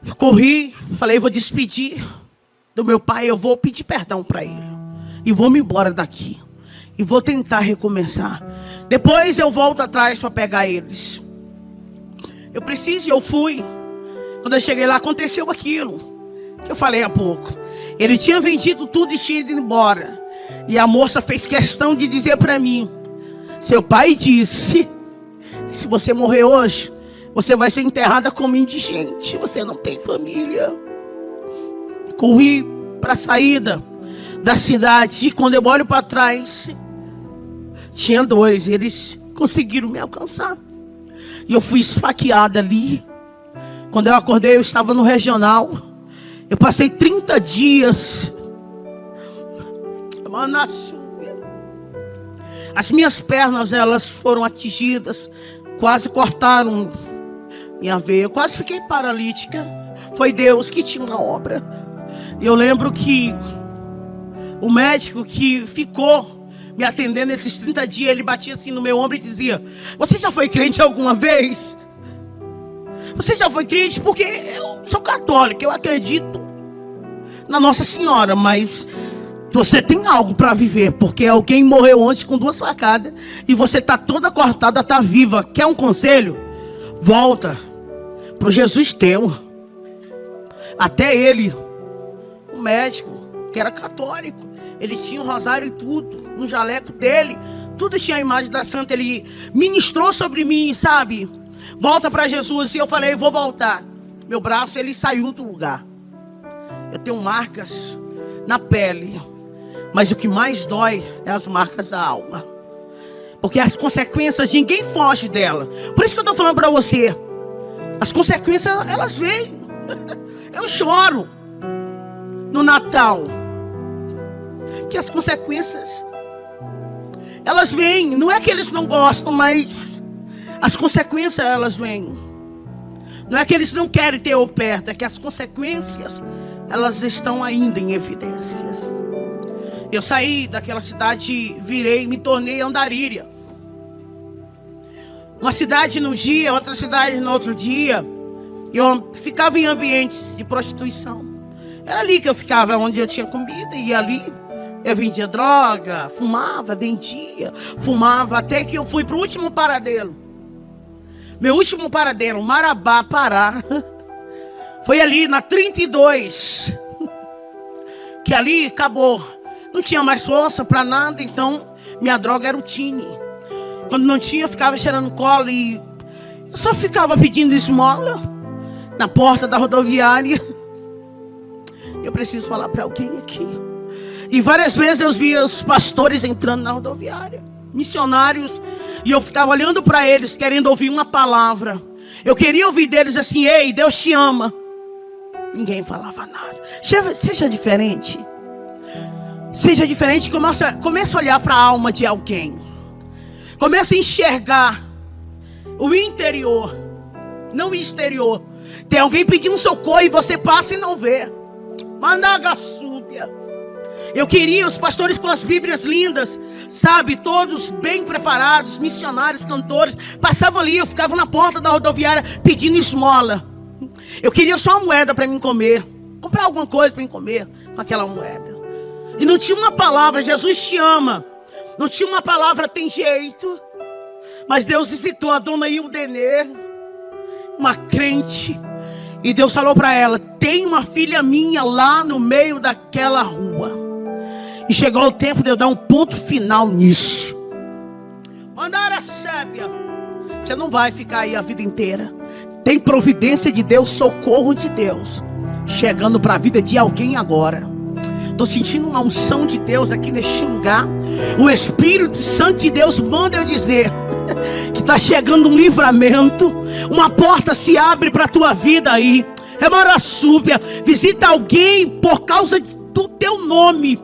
B: Eu corri, falei: vou despedir do meu pai. Eu vou pedir perdão para ele. E vou me embora daqui. E vou tentar recomeçar. Depois eu volto atrás para pegar eles. Eu preciso e eu fui. Quando eu cheguei lá, aconteceu aquilo que eu falei há pouco. Ele tinha vendido tudo e tinha ido embora. E a moça fez questão de dizer para mim: seu pai disse, se você morrer hoje, você vai ser enterrada como indigente. Você não tem família. Corri para a saída da cidade. E quando eu olho para trás, tinha 2. Eles conseguiram me alcançar. E eu fui esfaqueada ali. Quando eu acordei, eu estava no regional. Eu passei 30 dias. As minhas pernas, elas foram atingidas. Quase cortaram minha veia. Eu quase fiquei paralítica. Foi Deus que tinha uma obra. E eu lembro que o médico que ficou me atendendo esses 30 dias, ele batia assim no meu ombro e dizia: você já foi crente alguma vez? Você já foi crente? Porque eu sou católico, eu acredito na Nossa Senhora, mas você tem algo para viver, porque alguém morreu ontem com 2 facadas e você está toda cortada, está viva. Quer um conselho? Volta para o Jesus teu. Até ele, o médico, que era católico, ele tinha um rosário e tudo, no jaleco dele, tudo tinha a imagem da santa. Ele ministrou sobre mim, sabe? volta para Jesus. E eu falei, vou voltar. Meu braço, ele saiu do lugar. Eu tenho marcas na pele, mas o que mais dói é as marcas da alma, porque as consequências ninguém foge dela. Por isso que eu estou falando para você, as consequências elas vêm. Eu choro no Natal, que as consequências elas vêm. Não é que eles não gostam, mas as consequências elas vêm. Não é que eles não querem ter eu perto, é que as consequências elas estão ainda em evidências. Eu saí daquela cidade, virei, me tornei andarilha. Uma cidade num dia, outra cidade no outro dia. Eu ficava em ambientes de prostituição. Era ali que eu ficava, onde eu tinha comida. E ali eu vendia droga, fumava, vendia, fumava. Até que eu fui para o último paradeiro. Meu último paradeiro, Marabá, Pará. Foi ali na 32. Que ali acabou. Não tinha mais força para nada. Então minha droga era o Tine. Quando não tinha, eu ficava cheirando cola. E eu só ficava pedindo esmola na porta da rodoviária. Eu preciso falar para alguém aqui. E várias vezes eu via os pastores entrando na rodoviária, missionários, e eu ficava olhando para eles, querendo ouvir uma palavra. Eu queria ouvir deles assim: ei, Deus te ama. Ninguém falava nada. Seja diferente. Seja diferente. Comece a olhar para a alma de alguém. Comece a enxergar o interior, não o exterior. Tem alguém pedindo socorro e você passa e não vê. Mandaga súbia. Eu queria os pastores com as bíblias lindas, sabe, todos bem preparados, missionários, cantores, passavam ali, eu ficava na porta da rodoviária pedindo esmola. Eu queria só uma moeda para mim comer, comprar alguma coisa para mim comer com aquela moeda. E não tinha uma palavra, Jesus te ama. Não tinha uma palavra, tem jeito. Mas Deus visitou a dona Ildenê, uma crente, e Deus falou para ela: tem uma filha minha lá no meio daquela rua. E chegou o tempo de eu dar um ponto final nisso. Mandara sébia. Você não vai ficar aí a vida inteira. Tem providência de Deus, socorro de Deus chegando para a vida de alguém agora. Estou sentindo uma unção de Deus aqui neste lugar. O Espírito Santo de Deus manda eu dizer que está chegando um livramento. Uma porta se abre para a tua vida aí. Remora súbia. Visita alguém por causa do teu nome,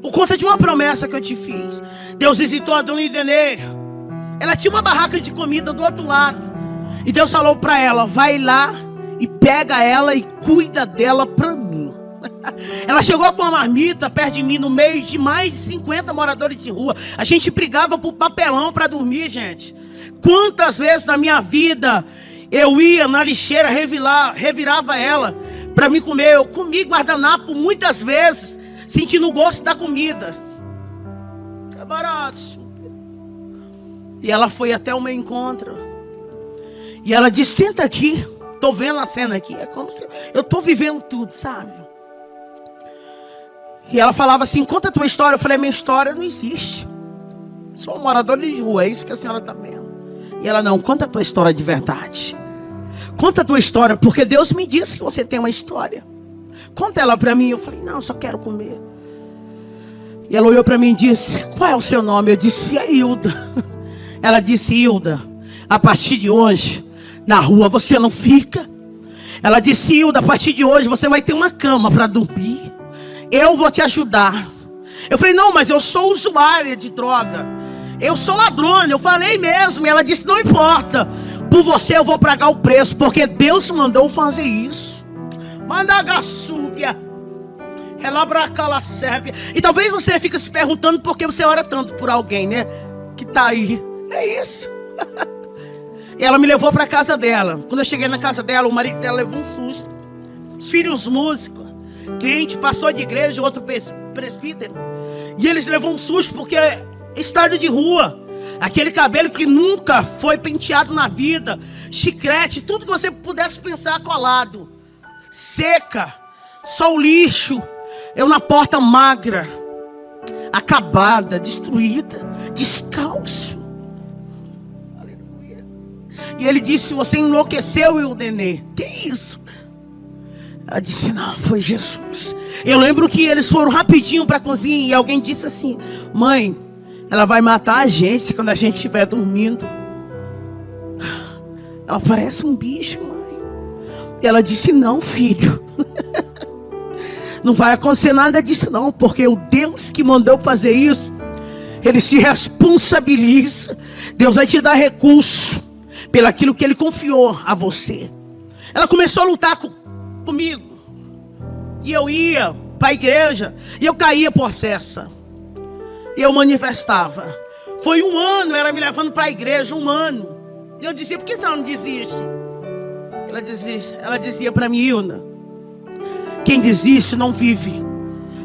B: por conta de uma promessa que eu te fiz. Deus visitou a dona Idenê. Ela tinha uma barraca de comida do outro lado. E Deus falou para ela: vai lá e pega ela e cuida dela para mim. Ela chegou com uma marmita perto de mim, no meio de mais de 50 moradores de rua. A gente brigava por papelão para dormir, gente. Quantas vezes na minha vida eu ia na lixeira, revirava ela para me comer. Eu comi guardanapo muitas vezes, sentindo o gosto da comida. É barato. E ela foi até o meu encontro. E ela disse: senta aqui. Tô vendo a cena aqui. É como se eu tô vivendo tudo, sabe? E ela falava assim: conta a tua história. Eu falei: minha história não existe. Sou um morador de rua, é isso que a senhora está vendo. E ela: não, conta a tua história de verdade. Conta a tua história, porque Deus me disse que você tem uma história. Conta ela para mim. Eu falei: não, eu só quero comer. E ela olhou para mim e disse: qual é o seu nome? Eu disse: é Hilda. Ela disse: Hilda, a partir de hoje, na rua você não fica. Ela disse: Hilda, a partir de hoje você vai ter uma cama para dormir. Eu vou te ajudar. Eu falei: não, mas eu sou usuária de droga. Eu sou ladrona. Eu falei mesmo. E ela disse: não importa. Por você eu vou pagar o preço, porque Deus mandou fazer isso. Manda gaçúbia. E talvez você fique se perguntando por que você ora tanto por alguém, né? Que tá aí. É isso. E ela me levou para casa dela. Quando eu cheguei na casa dela, o marido dela levou um susto. Os filhos músicos, crente, pastor de igreja, outro presbítero. E eles levou um susto porque estado de rua. Aquele cabelo que nunca foi penteado na vida. Chiclete, tudo que você pudesse pensar colado. Seca. Só o lixo. Eu na porta magra. Acabada, destruída. Descalço. E ele disse: você enlouqueceu, Ildenê. Que isso? Ela disse: não, foi Jesus. Eu lembro que eles foram rapidinho para a cozinha e alguém disse assim: mãe, ela vai matar a gente quando a gente estiver dormindo. Ela parece um bicho, mãe. E ela disse: não, filho. Não vai acontecer nada disso não, porque o Deus que mandou fazer isso, Ele se responsabiliza. Deus vai te dar recurso pelaquilo que Ele confiou a você. Ela começou a lutar comigo. E eu ia para a igreja e eu caía possessa. E eu manifestava. Foi 1 ano ela me levando para a igreja, 1 ano. E eu dizia: por que você não desiste? Ela dizia para mim: Ilna, quem desiste não vive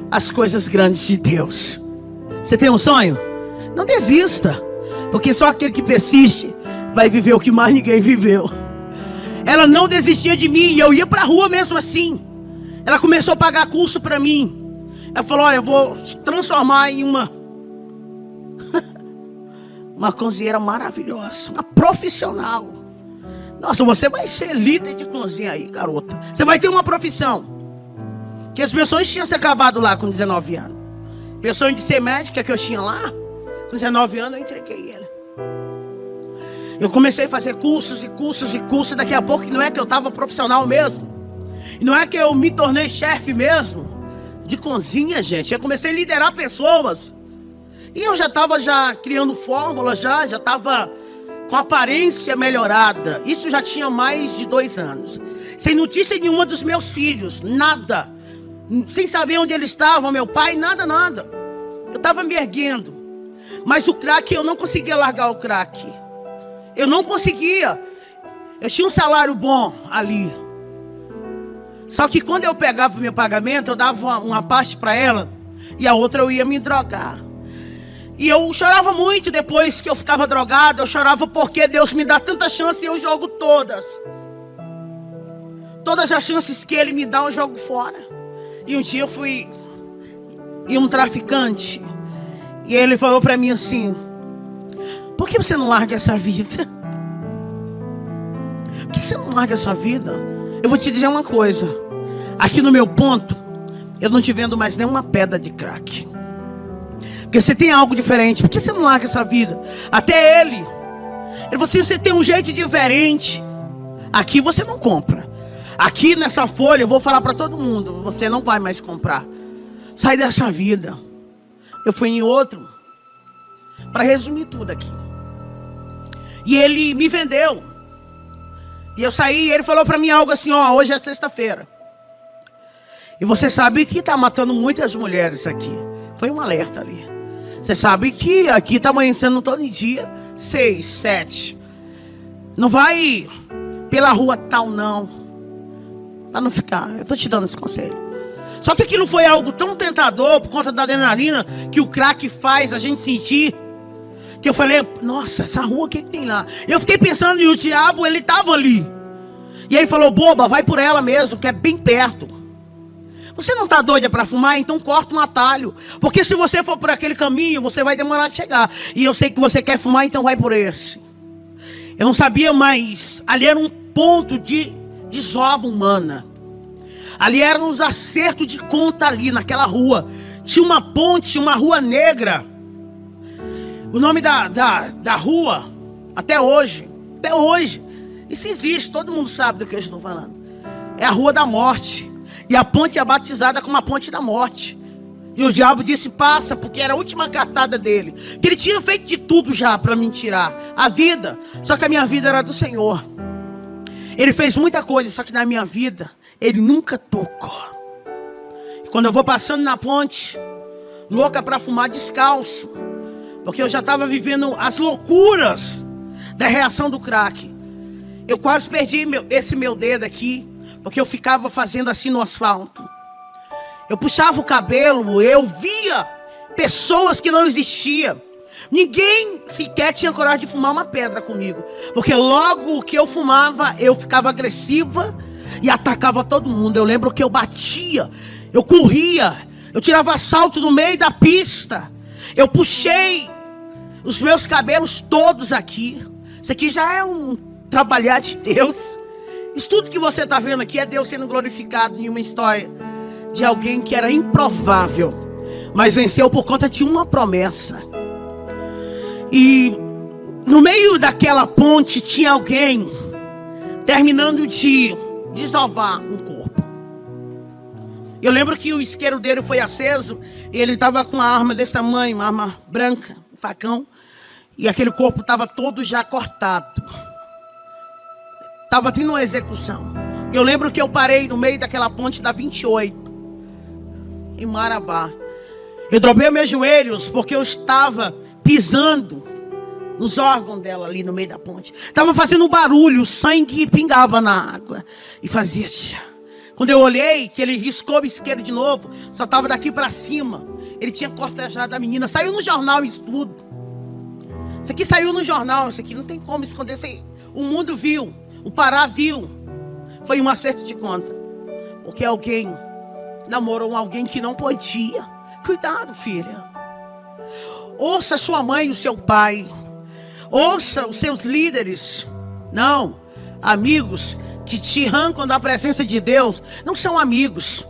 B: as coisas grandes de Deus. Você tem um sonho? Não desista, porque só aquele que persiste vai viver o que mais ninguém viveu. Ela não desistia de mim e eu ia para a rua mesmo assim. Ela começou a pagar curso para mim. Ela falou: olha, eu vou te transformar em uma cozinheira maravilhosa, uma profissional. Nossa, você vai ser líder de cozinha aí, garota. Você vai ter uma profissão. Que as meus sonhos tinham se acabado lá com 19 anos. Meu sonho de ser médica que eu tinha lá, com 19 anos eu entreguei ele. Eu comecei a fazer cursos e cursos e cursos. Daqui a pouco não é que eu estava profissional mesmo. E não é que eu me tornei chefe mesmo de cozinha, gente. Eu comecei a liderar pessoas. E eu já estava criando fórmulas, já estava com aparência melhorada. Isso já tinha mais de 2 anos. Sem notícia nenhuma dos meus filhos, nada. Sem saber onde eles estavam, meu pai, nada. Eu estava me erguendo. Mas o crack, eu não conseguia largar o crack. Eu não conseguia. Eu tinha um salário bom ali. Só que quando eu pegava o meu pagamento, eu dava uma parte para ela e a outra eu ia me drogar. E eu chorava muito depois que eu ficava drogado. Eu chorava porque Deus me dá tanta chance e eu jogo todas. Todas as chances que Ele me dá, eu jogo fora. E um dia eu fui em um traficante. E ele falou para mim assim: por que você não larga essa vida? Por que você não larga essa vida? Eu vou te dizer uma coisa. Aqui no meu ponto, eu não te vendo mais nenhuma pedra de crack. Porque você tem algo diferente. Por que você não larga essa vida? Até ele falou assim: você tem um jeito diferente. Aqui você não compra. Aqui nessa folha eu vou falar para todo mundo: você não vai mais comprar. Sai dessa vida. Eu fui em outro. Para resumir tudo aqui. E ele me vendeu. E eu saí e ele falou para mim algo assim: ó, hoje é sexta-feira. E você sabe que está matando muitas mulheres aqui. Foi um alerta ali. Você sabe que aqui está amanhecendo todo dia 6, 7. Não vai pela rua tal não. Para não ficar, eu estou te dando esse conselho. Só que aquilo foi algo tão tentador, por conta da adrenalina que o crack faz a gente sentir, que eu falei: nossa, essa rua, o que tem lá? Eu fiquei pensando, e o diabo, ele estava ali. E ele falou: boba, vai por ela mesmo, que é bem perto. Você não está doida para fumar? Então corta um atalho. Porque se você for por aquele caminho, você vai demorar a chegar. E eu sei que você quer fumar, então vai por esse. Eu não sabia, mas ali era um ponto de desova humana. Ali eram os acertos de conta ali naquela rua. Tinha uma ponte, uma rua negra. O nome da rua, até hoje, isso existe, todo mundo sabe do que eu estou falando. É a Rua da Morte. E a ponte é batizada como a Ponte da Morte. E o diabo disse: passa, porque era a última cartada dele. Que ele tinha feito de tudo já para me tirar a vida. Só que a minha vida era do Senhor. Ele fez muita coisa, só que na minha vida Ele nunca tocou. E quando eu vou passando na ponte, louca para fumar descalço, porque eu já estava vivendo as loucuras da reação do crack. Eu quase perdi esse meu dedo aqui, porque eu ficava fazendo assim no asfalto. Eu puxava o cabelo, eu via pessoas que não existiam. Ninguém sequer tinha coragem de fumar uma pedra comigo. Porque logo que eu fumava, eu ficava agressiva e atacava todo mundo. Eu lembro que eu batia, eu corria, eu tirava salto no meio da pista. Eu puxei os meus cabelos todos aqui. Isso aqui já é um trabalhar de Deus. Isso tudo que você está vendo aqui é Deus sendo glorificado em uma história de alguém que era improvável, mas venceu por conta de uma promessa. E no meio daquela ponte tinha alguém terminando de desovar um corpo. Eu lembro que o isqueiro dele foi aceso e ele estava com uma arma desse tamanho, uma arma branca, um facão, e aquele corpo estava todo já cortado. Estava tendo uma execução. Eu lembro que eu parei no meio daquela ponte da 28, em Marabá. Eu dobrei meus joelhos porque eu estava pisando nos órgãos dela ali no meio da ponte. Estava fazendo um barulho, o sangue pingava na água e fazia tchá. Quando eu olhei, que ele riscou o isqueiro de novo, só estava daqui para cima. Ele tinha cortejado a menina. Saiu no jornal isso tudo. Isso aqui saiu no jornal, isso aqui não tem como esconder isso aí. O mundo viu, o Pará viu. Foi um acerto de conta. Porque alguém namorou alguém que não podia. Cuidado, filha. Ouça sua mãe e o seu pai. Ouça os seus líderes. Não, amigos que te arrancam da presença de Deus não são amigos.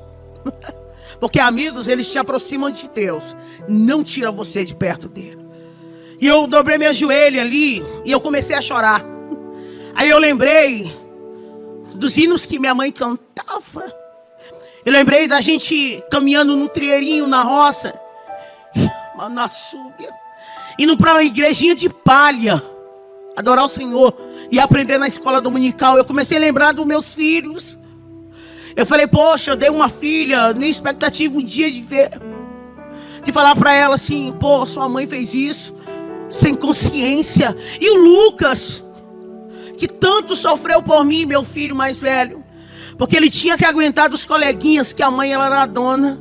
B: Porque amigos, eles te aproximam de Deus, não tiram você de perto dele. E eu dobrei meu joelho ali e eu comecei a chorar. Aí eu lembrei dos hinos que minha mãe cantava. Eu lembrei da gente caminhando no trieirinho na roça, na súbia, indo para uma igrejinha de palha, adorar o Senhor e aprender na escola dominical. Eu comecei a lembrar dos meus filhos. Eu falei, poxa, eu dei uma filha, nem expectativa um dia de ver, de falar para ela assim, pô, sua mãe fez isso, sem consciência. E o Lucas, que tanto sofreu por mim, meu filho mais velho, porque ele tinha que aguentar dos coleguinhas que a mãe ela era a dona.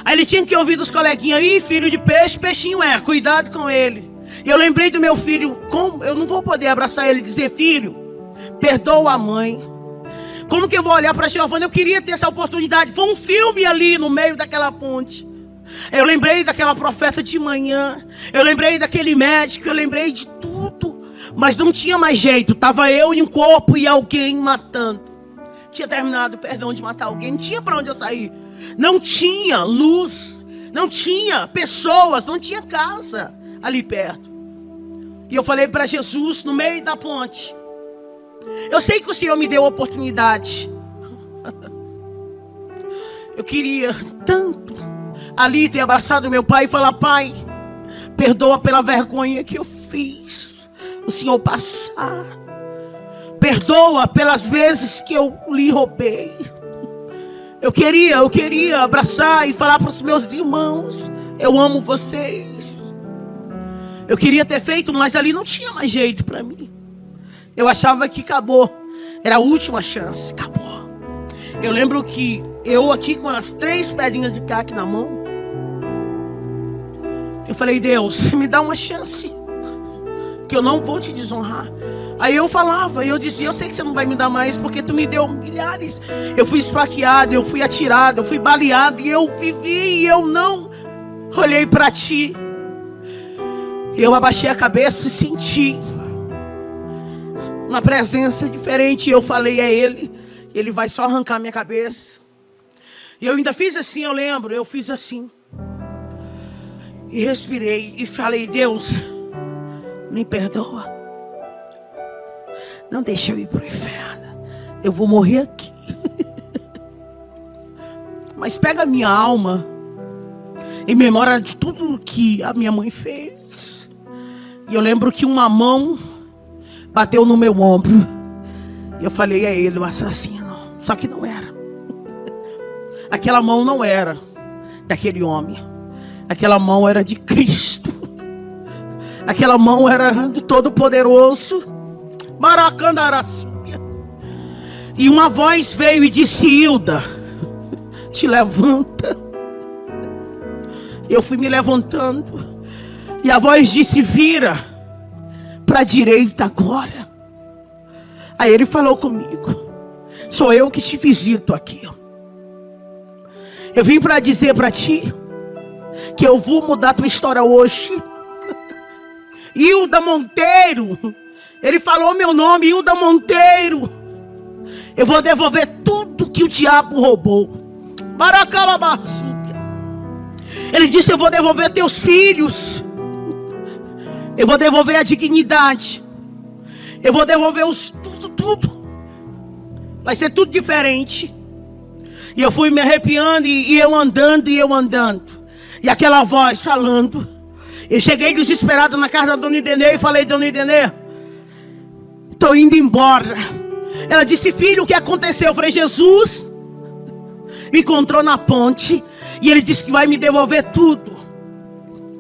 B: Aí ele tinha que ouvir dos coleguinhas, ih, filho de peixe, peixinho é, cuidado com ele. E eu lembrei do meu filho, como eu não vou poder abraçar ele e dizer, filho, perdoa a mãe. Como que eu vou olhar para Giovana? Eu queria ter essa oportunidade. Foi um filme ali no meio daquela ponte. Eu lembrei daquela profeta de manhã. Eu lembrei daquele médico. Eu lembrei de tudo. Mas não tinha mais jeito. Estava eu em um corpo e alguém matando. Tinha terminado, perdão, de matar alguém. Não tinha para onde eu sair. Não tinha luz. Não tinha pessoas. Não tinha casa ali perto. E eu falei para Jesus no meio da ponte. Eu sei que o Senhor me deu a oportunidade. Eu queria tanto ali ter abraçado meu pai e falar, pai, perdoa pela vergonha que eu fiz o Senhor passar. Perdoa pelas vezes que eu lhe roubei. Eu queria abraçar e falar para os meus irmãos, eu amo vocês. Eu queria ter feito, mas ali não tinha mais jeito para mim. Eu achava que acabou. Era a última chance. Acabou. Eu lembro que eu aqui com as 3 pedrinhas de caque na mão, eu falei, Deus, me dá uma chance, que eu não vou te desonrar. Aí eu falava, eu dizia, eu sei que você não vai me dar mais, porque tu me deu milhares. Eu fui esfaqueado, eu fui atirado, eu fui baleado, e eu vivi, e eu não olhei para ti. Eu abaixei a cabeça e senti uma presença diferente. Eu falei a ele, ele vai só arrancar minha cabeça. E eu ainda fiz assim, eu lembro, eu fiz assim. E respirei e falei, Deus, me perdoa. Não deixa eu ir para o inferno. Eu vou morrer aqui. Mas pega a minha alma em memória de tudo que a minha mãe fez. E eu lembro que uma mão bateu no meu ombro. E eu falei a ele, o assassino. Só que não era. Aquela mão não era daquele homem. Aquela mão era de Cristo. Aquela mão era do Todo-Poderoso. Maracandaraçúbia. E uma voz veio e disse, Hilda, te levanta. Eu fui me levantando. E a voz disse, vira para a direita agora. Aí ele falou comigo, sou eu que te visito aqui. Eu vim para dizer para ti que eu vou mudar tua história hoje. Hilda Monteiro, Ele falou meu nome, Hilda Monteiro. Eu vou devolver tudo que o diabo roubou. Baracalabaçúbia. Ele disse, eu vou devolver teus filhos. Eu vou devolver a dignidade. Eu vou devolver tudo. Vai ser tudo diferente. E eu fui me arrepiando, e eu andando. E aquela voz falando. Eu cheguei desesperado na casa da Dona Idenê e falei, Dona Idenê, estou indo embora. Ela disse, filho, o que aconteceu? Eu falei, Jesus me encontrou na ponte e ele disse que vai me devolver tudo.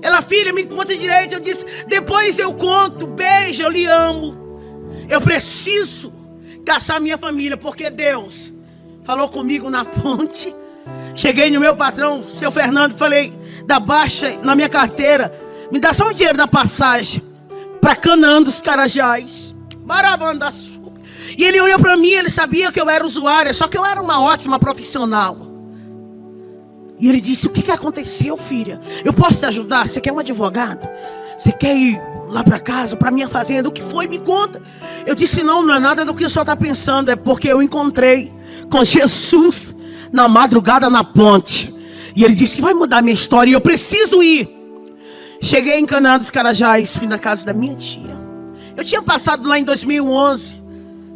B: Ela, filha, me conta direito. Eu disse, depois eu conto. Beijo, eu lhe amo. Eu preciso caçar minha família, porque Deus falou comigo na ponte. Cheguei no meu patrão, seu Fernando, falei, da baixa na minha carteira, me dá só o dinheiro da passagem para Canaã dos Carajás. Marabandaçu. E ele olhou para mim, ele sabia que eu era usuária, só que eu era uma ótima profissional. E ele disse, o que aconteceu, filha? Eu posso te ajudar? Você quer um advogado? Você quer ir lá para casa, para minha fazenda? O que foi? Me conta. Eu disse, não é nada do que o senhor está pensando. É porque eu encontrei com Jesus na madrugada na ponte. E ele disse que vai mudar minha história e eu preciso ir. Cheguei em Canaã dos Carajás, fui na casa da minha tia. Eu tinha passado lá em 2011.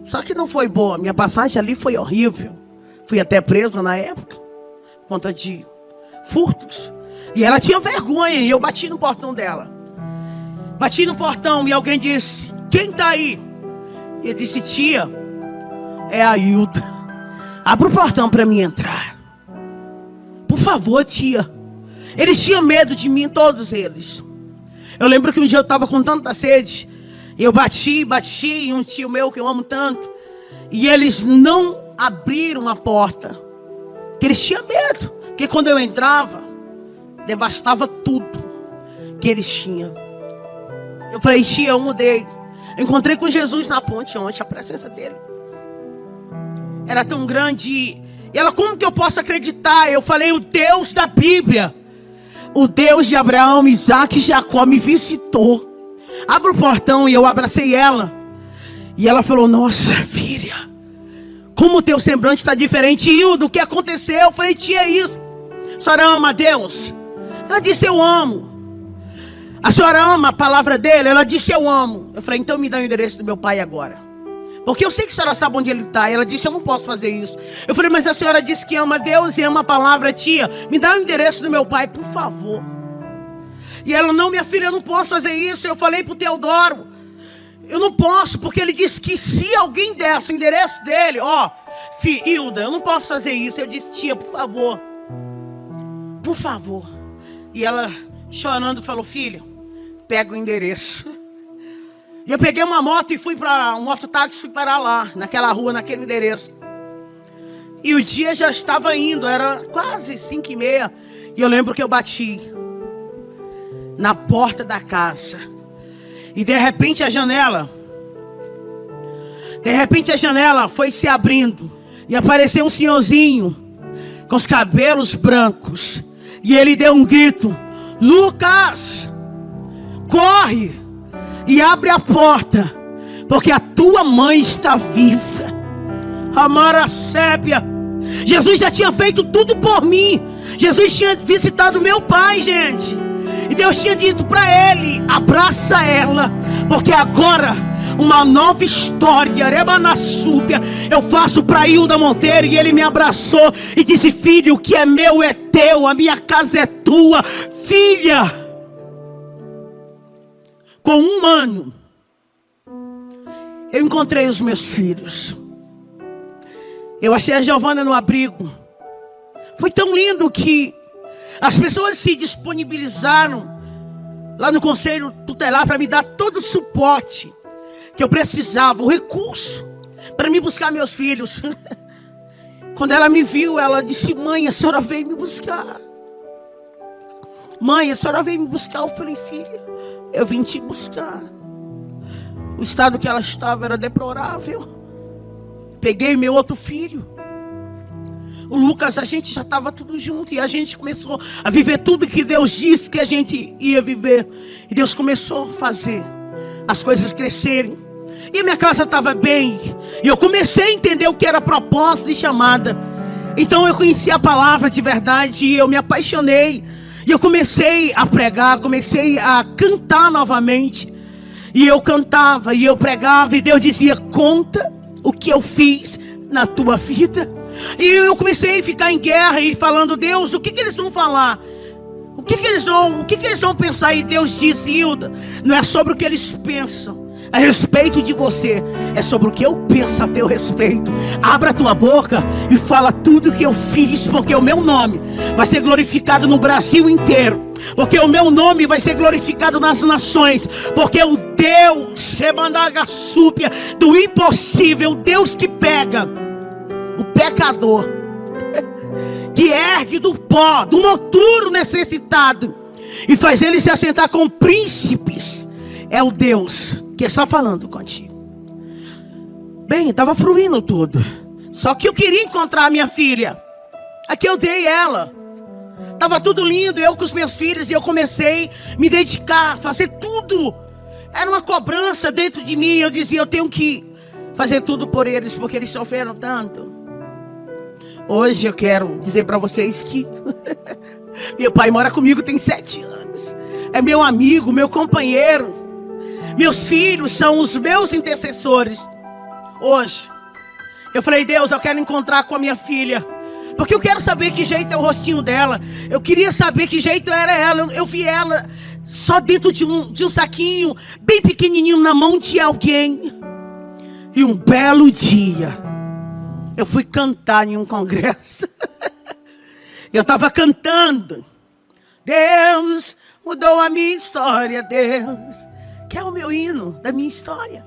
B: Só que não foi boa. Minha passagem ali foi horrível. Fui até presa na época, por conta de furtos. E ela tinha vergonha e eu bati no portão dela. Bati no portão e alguém disse, quem tá aí? E eu disse, tia, é a Hilda. Abra o portão para mim entrar. Por favor, tia. Eles tinham medo de mim, todos eles. Eu lembro que um dia eu estava com tanta sede. Eu bati em um tio meu que eu amo tanto. E eles não abriram a porta. Porque eles tinham medo. Porque quando eu entrava, devastava tudo que eles tinham. Eu falei, tia, eu mudei. Eu encontrei com Jesus na ponte ontem, a presença dele era tão grande. E ela, como que eu posso acreditar? Eu falei, o Deus da Bíblia, o Deus de Abraão, Isaac e Jacó me visitou. Abra o portão e eu abracei ela. E ela falou, nossa filha, como o teu semblante está diferente. Hilda, o que aconteceu? Eu falei, tia, é isso. A senhora ama a Deus? Ela disse, eu amo. A senhora ama a palavra dele? Ela disse, eu amo. Eu falei, então me dá o endereço do meu pai agora, porque eu sei que a senhora sabe onde ele está. Ela disse, eu não posso fazer isso. Eu falei, mas a senhora disse que ama Deus e ama a palavra, tia. Me dá o endereço do meu pai, por favor. E ela, não, minha filha, eu não posso fazer isso. Eu falei para o Teodoro, eu não posso, porque ele disse que se alguém desse o endereço dele, Hilda, eu não posso fazer isso. Eu disse, tia, por favor. Por favor. E ela, chorando, falou, filha, pega o endereço. E eu peguei uma moto e fui para um mototáxi, fui parar lá, naquela rua, naquele endereço. E o dia já estava indo, era quase 5h30. E eu lembro que eu bati na porta da casa. E de repente a janela foi se abrindo. E apareceu um senhorzinho com os cabelos brancos. E ele deu um grito, Lucas, corre e abre a porta, porque a tua mãe está viva. Amara Sébia. Jesus já tinha feito tudo por mim. Jesus tinha visitado meu pai, gente. E Deus tinha dito para ele, abraça ela, porque agora uma nova história, Rebanassúbia, eu faço para Hilda Monteiro. E ele me abraçou e disse, filho, o que é meu é teu, a minha casa é tua. Filha, com 1 ano, eu encontrei os meus filhos. Eu achei a Giovana no abrigo. Foi tão lindo que as pessoas se disponibilizaram lá no conselho tutelar para me dar todo o suporte que eu precisava, o recurso para me buscar meus filhos. Quando ela me viu, ela disse, mãe, a senhora veio me buscar. Mãe, a senhora veio me buscar. Eu falei, filha, eu vim te buscar. O estado que ela estava era deplorável. Peguei meu outro filho, o Lucas, a gente já estava tudo junto. E a gente começou a viver tudo que Deus disse que a gente ia viver. E Deus começou a fazer as coisas crescerem. E minha casa estava bem. E eu comecei a entender o que era propósito e chamada. Então eu conheci a palavra de verdade e eu me apaixonei. E eu comecei a pregar, comecei a cantar novamente. E eu cantava e eu pregava e Deus dizia: conta o que eu fiz na tua vida. E eu comecei a ficar em guerra e falando: Deus, o que eles vão falar? O que eles vão pensar? E Deus disse: Hilda, não é sobre o que eles pensam a respeito de você, é sobre o que eu penso a teu respeito. Abra a tua boca e fala tudo que eu fiz, porque o meu nome vai ser glorificado no Brasil inteiro, porque o meu nome vai ser glorificado nas nações, porque o Deus do impossível, o Deus que pega o pecador, que ergue do pó, do moturo necessitado e faz ele se assentar com príncipes, é o Deus que está falando contigo. Bem, estava fluindo tudo. Só que eu queria encontrar a minha filha. Aqui eu dei ela. Estava tudo lindo, eu com os meus filhos. E eu comecei a me dedicar, fazer tudo. Era uma cobrança dentro de mim. Eu dizia: eu tenho que fazer tudo por eles, porque eles sofreram tanto. Hoje eu quero dizer para vocês que meu pai mora comigo tem 7 anos. É meu amigo, meu companheiro. Meus filhos são os meus intercessores. Hoje eu falei: Deus, eu quero encontrar com a minha filha, porque eu quero saber que jeito é o rostinho dela. Eu queria saber que jeito era ela. Eu vi ela só dentro de um saquinho bem pequenininho na mão de alguém. E um belo dia eu fui cantar em um congresso. Eu estava cantando: Deus mudou a minha história, Deus, que é o meu hino da minha história.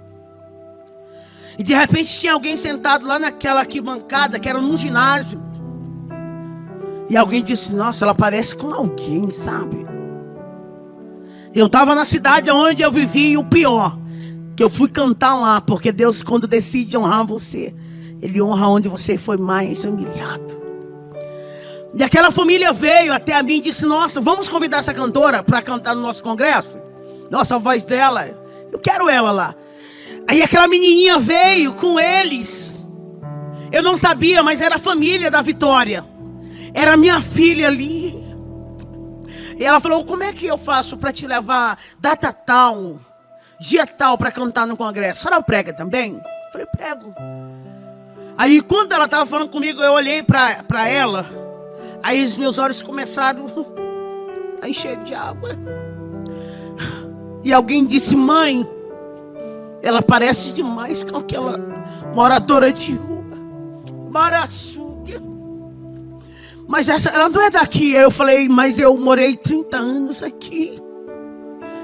B: E de repente tinha alguém sentado lá naquela arquibancada, que era num ginásio. E alguém disse: nossa, ela parece com alguém, sabe? Eu estava na cidade onde eu vivi, e o pior, que eu fui cantar lá, porque Deus, quando decide honrar você, Ele honra onde você foi mais humilhado. E aquela família veio até a mim e disse: nossa, vamos convidar essa cantora para cantar no nosso congresso? Nossa, a voz dela, eu quero ela lá. Aí aquela menininha veio com eles. Eu não sabia, mas era a família da Vitória. Era minha filha ali. E ela falou: como é que eu faço para te levar data tal, dia tal, para cantar no congresso? A senhora prega também? Eu falei: prego. Aí quando ela estava falando comigo, eu olhei para ela. Aí os meus olhos começaram a encher de água. E alguém disse: mãe, ela parece demais com aquela moradora de rua, Maraçuga. Mas ela não é daqui. Aí eu falei: mas eu morei 30 anos aqui.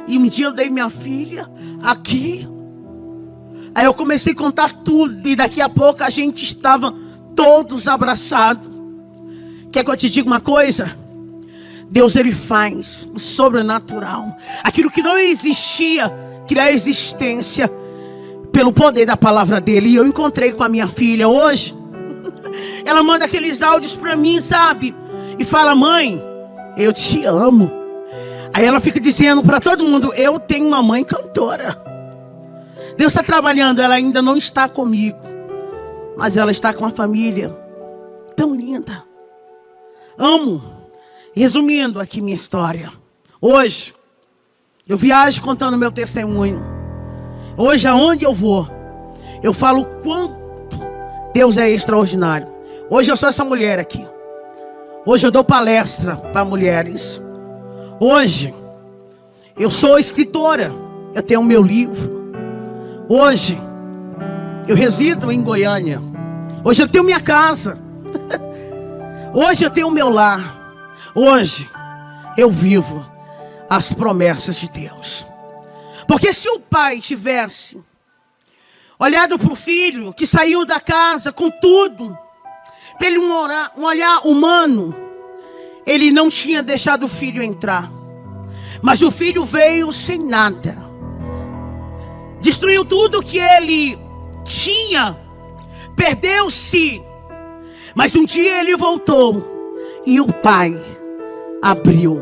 B: E um dia eu dei minha filha aqui. Aí eu comecei a contar tudo. E daqui a pouco a gente estava todos abraçados. Quer que eu te diga uma coisa? Deus, Ele faz o sobrenatural. Aquilo que não existia, criar existência pelo poder da palavra dEle. E eu encontrei com a minha filha hoje. Ela manda aqueles áudios para mim, sabe? E fala: mãe, eu te amo. Aí ela fica dizendo para todo mundo: eu tenho uma mãe cantora. Deus está trabalhando. Ela ainda não está comigo, mas ela está com a família tão linda. Amo. Resumindo aqui minha história. Hoje eu viajo contando meu testemunho. Hoje aonde eu vou, eu falo o quanto Deus é extraordinário. Hoje eu sou essa mulher aqui. Hoje eu dou palestra para mulheres. Hoje eu sou escritora. Eu tenho o meu livro. Hoje eu resido em Goiânia. Hoje eu tenho minha casa. Hoje eu tenho o meu lar. Hoje eu vivo as promessas de Deus. Porque se o pai tivesse olhado para o filho que saiu da casa com tudo, pelo um olhar humano, ele não tinha deixado o filho entrar. Mas o filho veio sem nada, destruiu tudo que ele tinha, perdeu-se. Mas um dia ele voltou e o pai abriu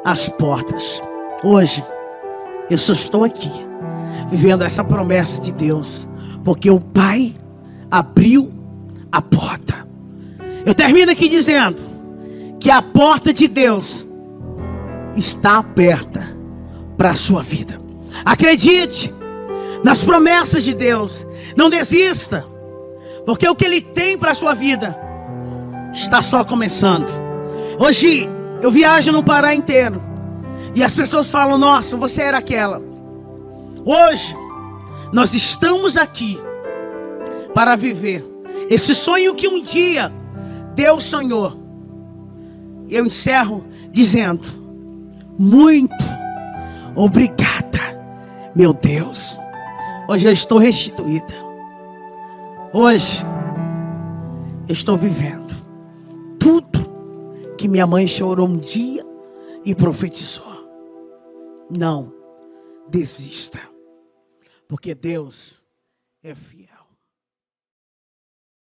B: as portas. Hoje eu só estou aqui vivendo essa promessa de Deus, porque o Pai abriu a porta. Eu termino aqui dizendo que a porta de Deus está aberta para a sua vida. Acredite nas promessas de Deus. Não desista, porque o que Ele tem para a sua vida está só começando. Hoje eu viajo no Pará inteiro e as pessoas falam: nossa, você era aquela. Hoje nós estamos aqui para viver esse sonho que um dia Deus sonhou. Eu encerro dizendo: muito obrigada, meu Deus. Hoje eu estou restituída. Hoje eu estou vivendo tudo que minha mãe chorou um dia e profetizou. Não desista, porque Deus é fiel.